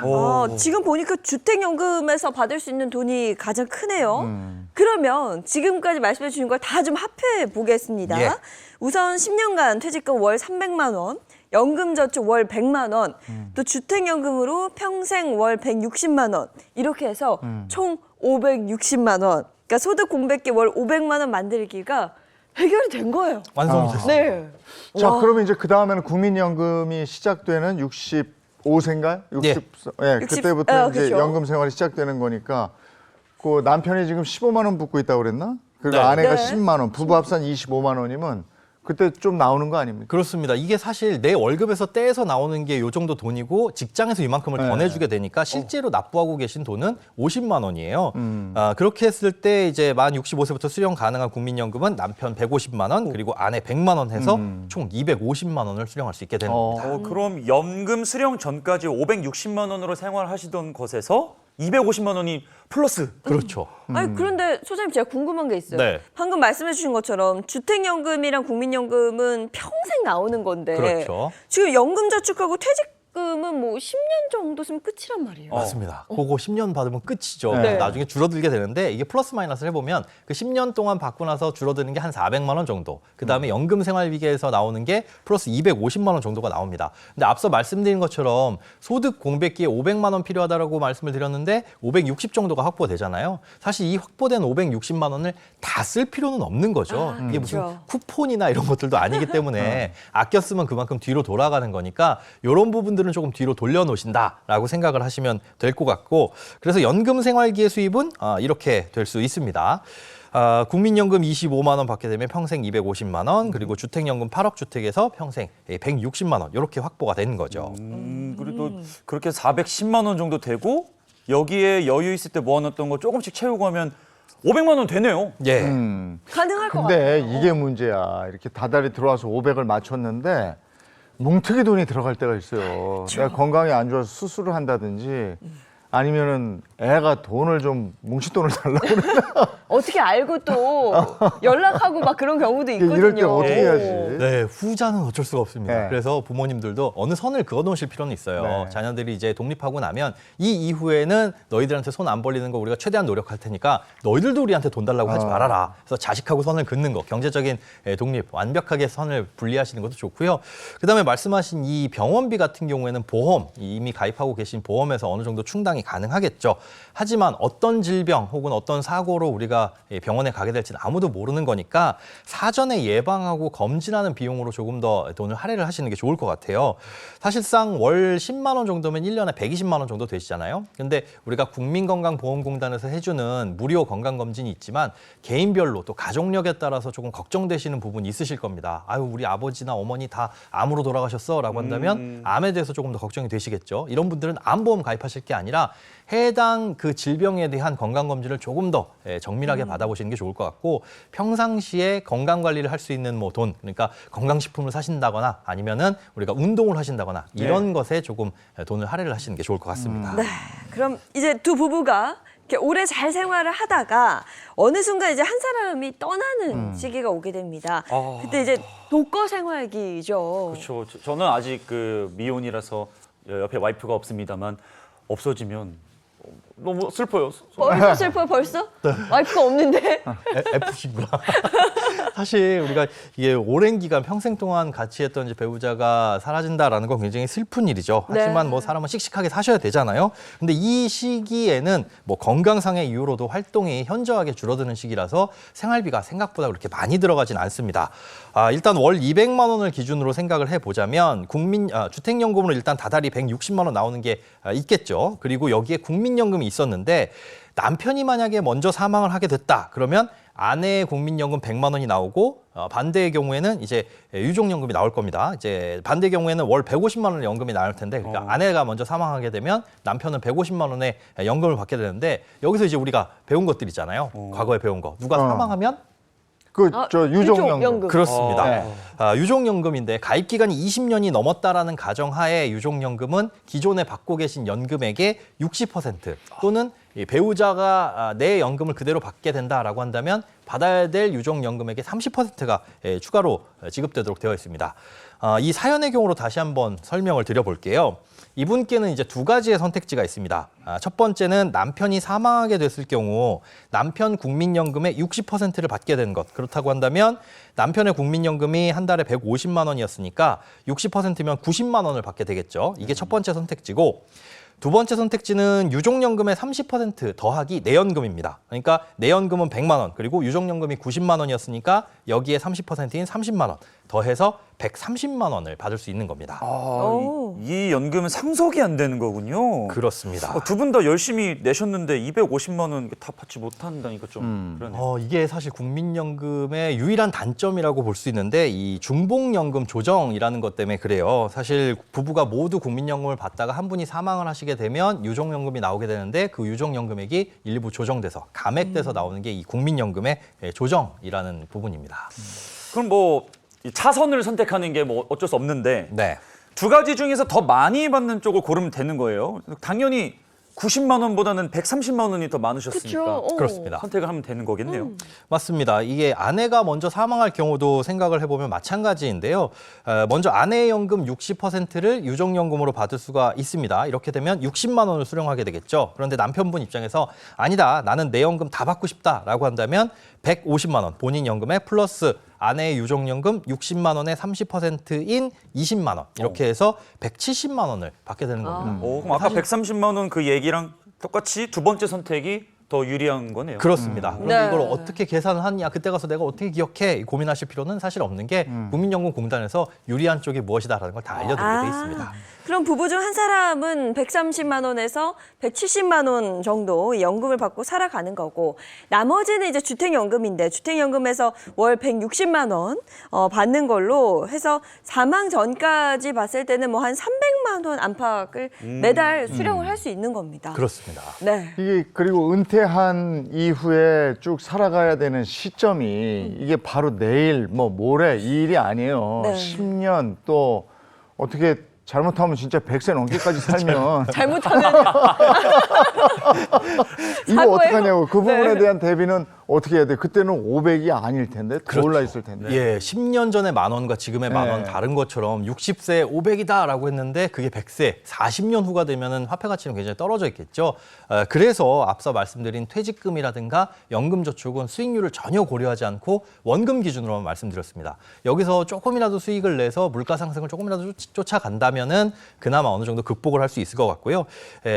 지금 보니까 주택연금에서 받을 수 있는 돈이 가장 크네요. 그러면 지금까지 말씀해 주신 걸 다 좀 합해 보겠습니다. 예. 우선 10년간 퇴직금 월 300만 원, 연금저축 월 100만 원, 또 주택연금으로 평생 월 160만 원 이렇게 해서 총 560만 원. 그러니까 소득 공백기 월 500만 원 만들기가 해결이 된 거예요. 완성이 됐습니다. 네. 자, 와. 그러면 이제 그 다음에는 국민연금이 시작되는 65세인가요? 60, 예, 60, 그때부터 이제 그렇죠. 연금 생활이 시작되는 거니까 그 남편이 지금 15만 원 붓고 있다고 그랬나? 그리고 네. 아내가 네. 10만 원, 부부 합산 25만 원이면 그때 좀 나오는 거 아닙니까? 그렇습니다. 이게 사실 내 월급에서 떼서 나오는 게 요 정도 돈이고 직장에서 이만큼을 더 내주게 되니까 실제로 납부하고 계신 돈은 50만 원이에요. 그렇게 했을 때 이제 만 65세부터 수령 가능한 국민연금은 남편 150만 원 그리고 아내 100만 원 해서 총 250만 원을 수령할 수 있게 되는 겁니다. 그럼 연금 수령 전까지 560만 원으로 생활하시던 것에서 250만 원이 플러스. 그렇죠. 아니 그런데 소장님 제가 궁금한 게 있어요. 네. 방금 말씀해 주신 것처럼 주택연금이랑 국민연금은 평생 나오는 건데 그렇죠. 지금 연금저축하고 퇴직금은 뭐 10년 정도 쓰면 끝이란 말이에요. 맞습니다. 그거 10년 받으면 끝이죠. 네. 나중에 줄어들게 되는데 이게 플러스 마이너스를 해보면 그 10년 동안 받고 나서 줄어드는 게 한 400만 원 정도. 그다음에 연금 생활비계에서 나오는 게 플러스 250만 원 정도가 나옵니다. 근데 앞서 말씀드린 것처럼 소득 공백기에 500만 원 필요하다라고 말씀을 드렸는데 560 정도가 확보되잖아요. 사실 이 확보된 560만 원을 다 쓸 필요는 없는 거죠. 이게 무슨 그렇죠. 쿠폰이나 이런 것들도 아니기 때문에 아껴 쓰면 그만큼 뒤로 돌아가는 거니까 이런 부분들은 조금 뒤로 돌려놓으신다라고 생각을 하시면 될 것 같고 그래서 연금 생활기의 수입은 이렇게 될 수 있습니다. 국민연금 25만 원 받게 되면 평생 250만 원, 그리고 주택연금 8억 주택에서 평생 160만 원 이렇게 확보가 되는 거죠. 그래도 그렇게 410만 원 정도 되고 여기에 여유 있을 때 모아놨던 거 조금씩 채우고 하면 500만 원 되네요. 예. 가능할 것 같아요. 근데 이게 문제야. 이렇게 다달이 들어와서 500을 맞췄는데 뭉태기 돈이 들어갈 때가 있어요. 내가 건강이 안 좋아서 수술을 한다든지 아니면은 애가 돈을 좀 뭉칫돈을 달라고 그래. 어떻게 알고 또 연락하고 막 그런 경우도 있거든요. 이럴 때 어떻게 해야지? 네, 후자는 어쩔 수가 없습니다. 네. 그래서 부모님들도 어느 선을 그어 놓으실 필요는 있어요. 네. 자녀들이 이제 독립하고 나면 이 이후에는 너희들한테 손 안 벌리는 거 우리가 최대한 노력할 테니까 너희들도 우리한테 돈 달라고 하지 말아라. 그래서 자식하고 선을 긋는 거, 경제적인 독립, 완벽하게 선을 분리하시는 것도 좋고요. 그다음에 말씀하신 이 병원비 같은 경우에는 보험, 이미 가입하고 계신 보험에서 어느 정도 충당이 가능하겠죠. 하지만 어떤 질병 혹은 어떤 사고로 우리가 병원에 가게 될지는 아무도 모르는 거니까 사전에 예방하고 검진하는 비용으로 조금 더 돈을 할애를 하시는 게 좋을 것 같아요. 사실상 월 10만 원 정도면 1년에 120만 원 정도 되시잖아요. 근데 우리가 국민건강보험공단에서 해주는 무료 건강검진이 있지만 개인별로 또 가족력에 따라서 조금 걱정되시는 부분이 있으실 겁니다. 아유, 우리 아버지나 어머니 다 암으로 돌아가셨어 라고 한다면 암에 대해서 조금 더 걱정이 되시겠죠. 이런 분들은 암보험 가입하실 게 아니라 해당 그 질병에 대한 건강검진을 조금 더 정밀하게 받아보시는 게 좋을 것 같고, 평상시에 건강관리를 할 수 있는 뭐 돈, 그러니까 건강식품을 사신다거나 아니면은 우리가 운동을 하신다거나 이런 것에 조금 돈을 할애를 하시는 게 좋을 것 같습니다. 네. 그럼 이제 두 부부가 이렇게 오래 잘 생활을 하다가 어느 순간 이제 한 사람이 떠나는 시기가 오게 됩니다. 그때 이제 독거 생활기죠. 그렇죠. 저는 아직 그 미혼이라서 옆에 와이프가 없습니다만 없어지면 너무 슬퍼요. 벌써 슬퍼요, 벌써? 와이프가 없는데? F시구나. 사실 우리가 이게 오랜 기간 평생 동안 같이 했던 이제 배우자가 사라진다라는 건 굉장히 슬픈 일이죠. 하지만 뭐 사람은 씩씩하게 사셔야 되잖아요. 근데 이 시기에는 뭐 건강상의 이유로도 활동이 현저하게 줄어드는 시기라서 생활비가 생각보다 그렇게 많이 들어가진 않습니다. 일단 월 200만 원을 기준으로 생각을 해보자면 주택연금으로 일단 다달이 160만 원 나오는 게 있겠죠. 그리고 여기에 국민연금이 있었는데 남편이 만약에 먼저 사망을 하게 됐다 그러면 아내의 국민연금 100만 원이 나오고 반대의 경우에는 이제 유족연금이 나올 겁니다. 이제 반대의 경우에는 월 150만 원의 연금이 나올 텐데, 그러니까 아내가 먼저 사망하게 되면 남편은 150만 원의 연금을 받게 되는데, 여기서 이제 우리가 배운 것들 있잖아요. 과거에 배운 거. 누가 사망하면 유족연금. 그렇습니다. 유족연금인데 가입 기간이 20년이 넘었다라는 가정하에 유족연금은 기존에 받고 계신 연금액의 60% 또는 이 배우자가 내 연금을 그대로 받게 된다라고 한다면 받아야 될 유족연금액의 30%가 추가로 지급되도록 되어 있습니다. 이 사연의 경우로 다시 한번 설명을 드려볼게요. 이분께는 이제 두 가지의 선택지가 있습니다. 첫 번째는 남편이 사망하게 됐을 경우 남편 국민연금의 60%를 받게 된 것. 그렇다고 한다면 남편의 국민연금이 한 달에 150만 원이었으니까 60%면 90만 원을 받게 되겠죠. 이게 첫 번째 선택지고, 두 번째 선택지는 유족연금의 30% 더하기 내연금입니다. 그러니까 내연금은 100만 원, 그리고 유족연금이 90만 원이었으니까 여기에 30%인 30만 원 더해서 130만 원을 받을 수 있는 겁니다. 이 연금은 상속이 안 되는 거군요. 그렇습니다. 두 분 다 열심히 내셨는데 250만 원 다 받지 못한다니까 좀 그러네요. 이게 사실 국민연금의 유일한 단점이라고 볼 수 있는데, 이 중복연금 조정이라는 것 때문에 그래요. 사실 부부가 모두 국민연금을 받다가 한 분이 사망을 하시게 되면 유족연금이 나오게 되는데, 그 유족연금액이 일부 조정돼서 감액돼서 나오는 게 이 국민연금의 조정이라는 부분입니다. 그럼 뭐 차선을 선택하는 게 뭐 어쩔 수 없는데 네. 두 가지 중에서 더 많이 받는 쪽을 고르면 되는 거예요. 당연히 90만 원보다는 130만 원이 더 많으셨으니까 그렇죠. 그렇습니다. 선택을 하면 되는 거겠네요. 맞습니다. 이게 아내가 먼저 사망할 경우도 생각을 해보면 마찬가지인데요. 먼저 아내의 연금 60%를 유족연금으로 받을 수가 있습니다. 이렇게 되면 60만 원을 수령하게 되겠죠. 그런데 남편분 입장에서 아니다, 나는 내 연금 다 받고 싶다라고 한다면 150만 원 본인 연금에 플러스 아내의 유족연금 60만 원의 30%인 20만 원 이렇게 해서 170만 원을 받게 되는 겁니다. 그럼 아까 130만 원 그 얘기랑 똑같이 두 번째 선택이 더 유리한 거네요. 그렇습니다. 그런데 네. 이걸 어떻게 계산을 하느냐, 그때 가서 내가 어떻게 기억해 고민하실 필요는 사실 없는 게 국민연금공단에서 유리한 쪽이 무엇이다라는 걸 다 알려드리게 돼 있습니다. 그럼 부부 중 한 사람은 130만 원에서 170만 원 정도 연금을 받고 살아가는 거고 나머지는 이제 주택연금인데 주택연금에서 월 160만 원 받는 걸로 해서 사망 전까지 봤을 때는 뭐 한 300만 원 안팎을 매달 수령을 할 수 있는 겁니다. 그렇습니다. 네. 이게 그리고 은퇴한 이후에 쭉 살아가야 되는 시점이 이게 바로 내일 뭐 모레 이 일이 아니에요. 네. 10년 또 어떻게 잘못하면 진짜 100세 넘게까지 살면 잘못하면 이거 사고예요? 어떡하냐고. 그 부분에 네. 대한 대비는 어떻게 해야 돼? 그때는 500이 아닐 텐데 더 올라 있을 텐데. 예, 10년 전에 10,000원과 지금의 네. 10,000원 다른 것처럼 60세에 500이다라고 했는데 그게 100세, 40년 후가 되면은 화폐 가치는 굉장히 떨어져 있겠죠. 그래서 앞서 말씀드린 퇴직금이라든가 연금저축은 수익률을 전혀 고려하지 않고 원금 기준으로만 말씀드렸습니다. 여기서 조금이라도 수익을 내서 물가 상승을 조금이라도 쫓아간다면은 그나마 어느 정도 극복을 할 수 있을 것 같고요.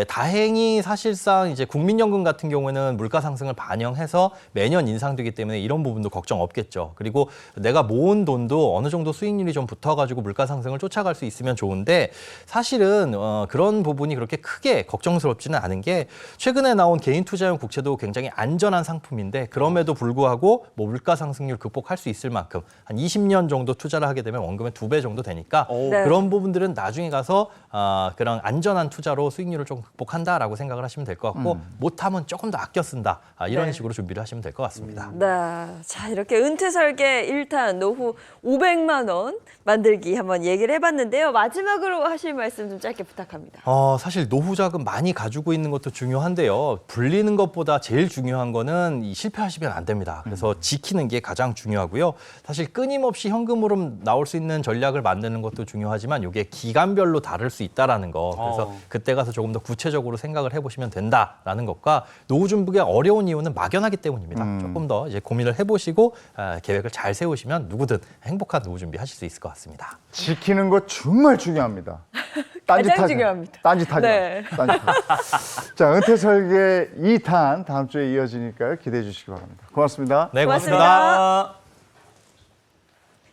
다행히 사실상 이제 국민연금 같은 경우에는 물가 상승을 반영해서 매년 인상되기 때문에 이런 부분도 걱정 없겠죠. 그리고 내가 모은 돈도 어느 정도 수익률이 좀 붙어가지고 물가 상승을 쫓아갈 수 있으면 좋은데 사실은 그런 부분이 그렇게 크게 걱정스럽지는 않은 게 최근에 나온 개인 투자용 국채도 굉장히 안전한 상품인데 그럼에도 불구하고 뭐 물가 상승률 극복할 수 있을 만큼 한 20년 정도 투자를 하게 되면 원금의 2배 정도 되니까 네. 그런 부분들은 나중에 가서 그런 안전한 투자로 수익률을 좀 극복한다라고 생각을 하시면 될 것 같고 못하면 조금 더 아껴 쓴다 이런 네. 식으로 준비를 하시면 될 것 같습니다. 네. 자, 이렇게 은퇴 설계 1탄 노후 500만 원 만들기 한번 얘기를 해봤는데요. 마지막으로 하실 말씀 좀 짧게 부탁합니다. 사실 노후 자금 많이 가지고 있는 것도 중요한데요. 불리는 것보다 제일 중요한 거는 실패하시면 안 됩니다. 그래서 지키는 게 가장 중요하고요. 사실 끊임없이 현금으로 나올 수 있는 전략을 만드는 것도 중요하지만 이게 기간별로 다를 수 있다라는 거. 그래서 그때 가서 조금 더 구체적으로 생각을 해보시면 된다라는 것과 노후 준비가 어려운 이유는 막연하기 때문입니다. 조금 더 이제 고민을 해보시고 계획을 잘 세우시면 누구든 행복한 노후 준비 하실 수 있을 것 같습니다. 지키는 거 정말 중요합니다. 가장 중요합니다. 딴짓하지 네. 마. 자, 은퇴 설계 2탄 다음 주에 이어지니까요. 기대해 주시기 바랍니다. 고맙습니다. 네, 고맙습니다.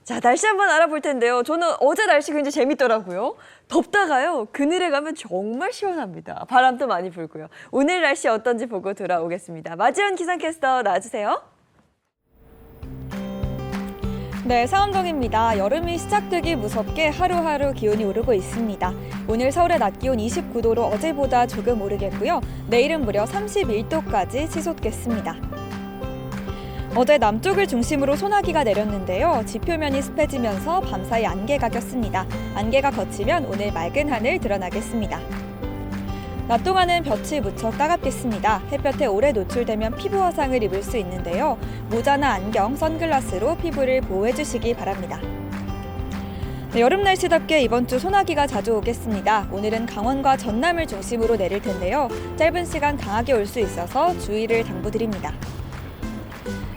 자, 날씨 한번 알아볼 텐데요. 저는 어제 날씨 굉장히 재밌더라고요. 덥다가요. 그늘에 가면 정말 시원합니다. 바람도 많이 불고요. 오늘 날씨 어떤지 보고 돌아오겠습니다. 마지원 기상캐스터 나와주세요. 네, 사암동입니다. 여름이 시작되기 무섭게 하루하루 기온이 오르고 있습니다. 오늘 서울의 낮 기온 29도로 어제보다 조금 오르겠고요. 내일은 무려 31도까지 치솟겠습니다. 어제 남쪽을 중심으로 소나기가 내렸는데요. 지표면이 습해지면서 밤사이 안개가 꼈습니다. 안개가 걷히면 오늘 맑은 하늘 드러나겠습니다. 낮 동안은 볕이 무척 따갑겠습니다. 햇볕에 오래 노출되면 피부 화상을 입을 수 있는데요. 모자나 안경, 선글라스로 피부를 보호해 주시기 바랍니다. 네, 여름 날씨답게 이번 주 소나기가 자주 오겠습니다. 오늘은 강원과 전남을 중심으로 내릴 텐데요. 짧은 시간 강하게 올 수 있어서 주의를 당부드립니다.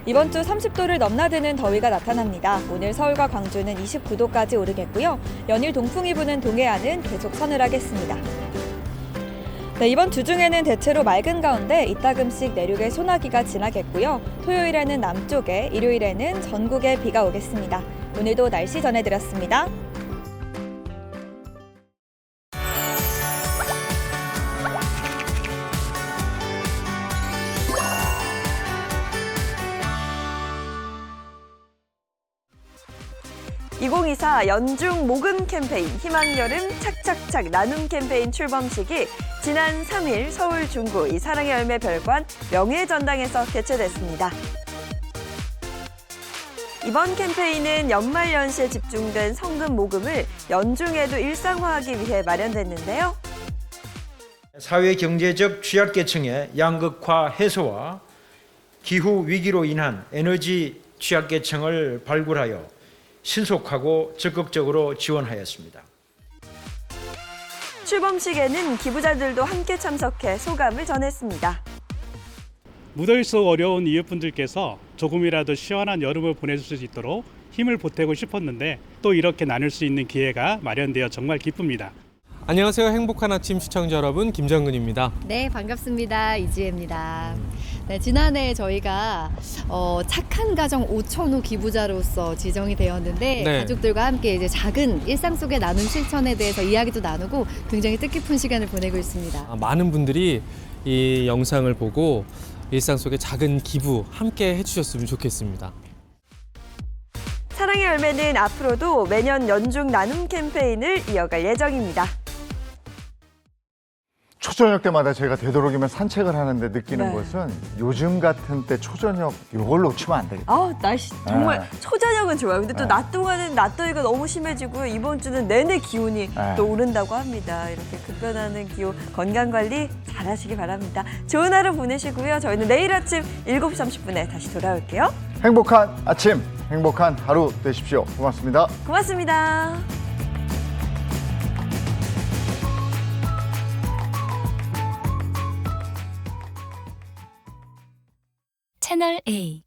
이번 주 30도를 넘나드는 더위가 나타납니다. 오늘 서울과 광주는 29도까지 오르겠고요. 연일 동풍이 부는 동해안은 계속 서늘하겠습니다. 네, 이번 주 중에는 대체로 맑은 가운데 이따금씩 내륙에 소나기가 지나겠고요. 토요일에는 남쪽에, 일요일에는 전국에 비가 오겠습니다. 오늘도 날씨 전해드렸습니다. (2024) 연중 모금 캠페인 희망 여름 착착착 나눔 캠페인 출범식이 지난 3일 서울 중구 이 사랑의 열매 별관 명예전당에서 개최됐습니다. 이번 캠페인은 연말연시에 집중된 성금 모금을 연중에도 일상화하기 위해 마련됐는데요. 사회 경제적 취약계층의 양극화 해소와 기후 위기로 인한 에너지 취약계층을 발굴하여 신속하고 적극적으로 지원하였습니다. 출범식에는 기부자들도 함께 참석해 소감을 전했습니다. 무더위 속 어려운 이웃분들께서 조금이라도 시원한 여름을 보내실 수 있도록 힘을 보태고 싶었는데 또 이렇게 나눌 수 있는 기회가 마련되어 정말 기쁩니다. 안녕하세요. 행복한 아침 시청자 여러분, 김정근입니다. 네, 반갑습니다. 이지혜입니다. 네, 지난해 저희가 착한 가정 5천 호 기부자로서 지정이 되었는데 네. 가족들과 함께 이제 작은 일상 속에 나눈 실천에 대해서 이야기도 나누고 굉장히 뜻깊은 시간을 보내고 있습니다. 많은 분들이 이 영상을 보고 일상 속의 작은 기부 함께 해주셨으면 좋겠습니다. 사랑의 열매는 앞으로도 매년 연중 나눔 캠페인을 이어갈 예정입니다. 초저녁 때마다 제가 되도록이면 산책을 하는데 느끼는 네. 것은 요즘 같은 때 초저녁 요걸 놓치면 안 되겠다. 아, 날씨 정말 네. 초저녁은 좋아요. 근데 또 네. 낮 동안은 낮더위가 너무 심해지고요. 이번 주는 내내 기온이 네. 또 오른다고 합니다. 이렇게 급변하는 기온 건강 관리 잘 하시기 바랍니다. 좋은 하루 보내시고요. 저희는 내일 아침 7시 30분에 다시 돌아올게요. 행복한 아침, 행복한 하루 되십시오. 고맙습니다. 고맙습니다. 채널 A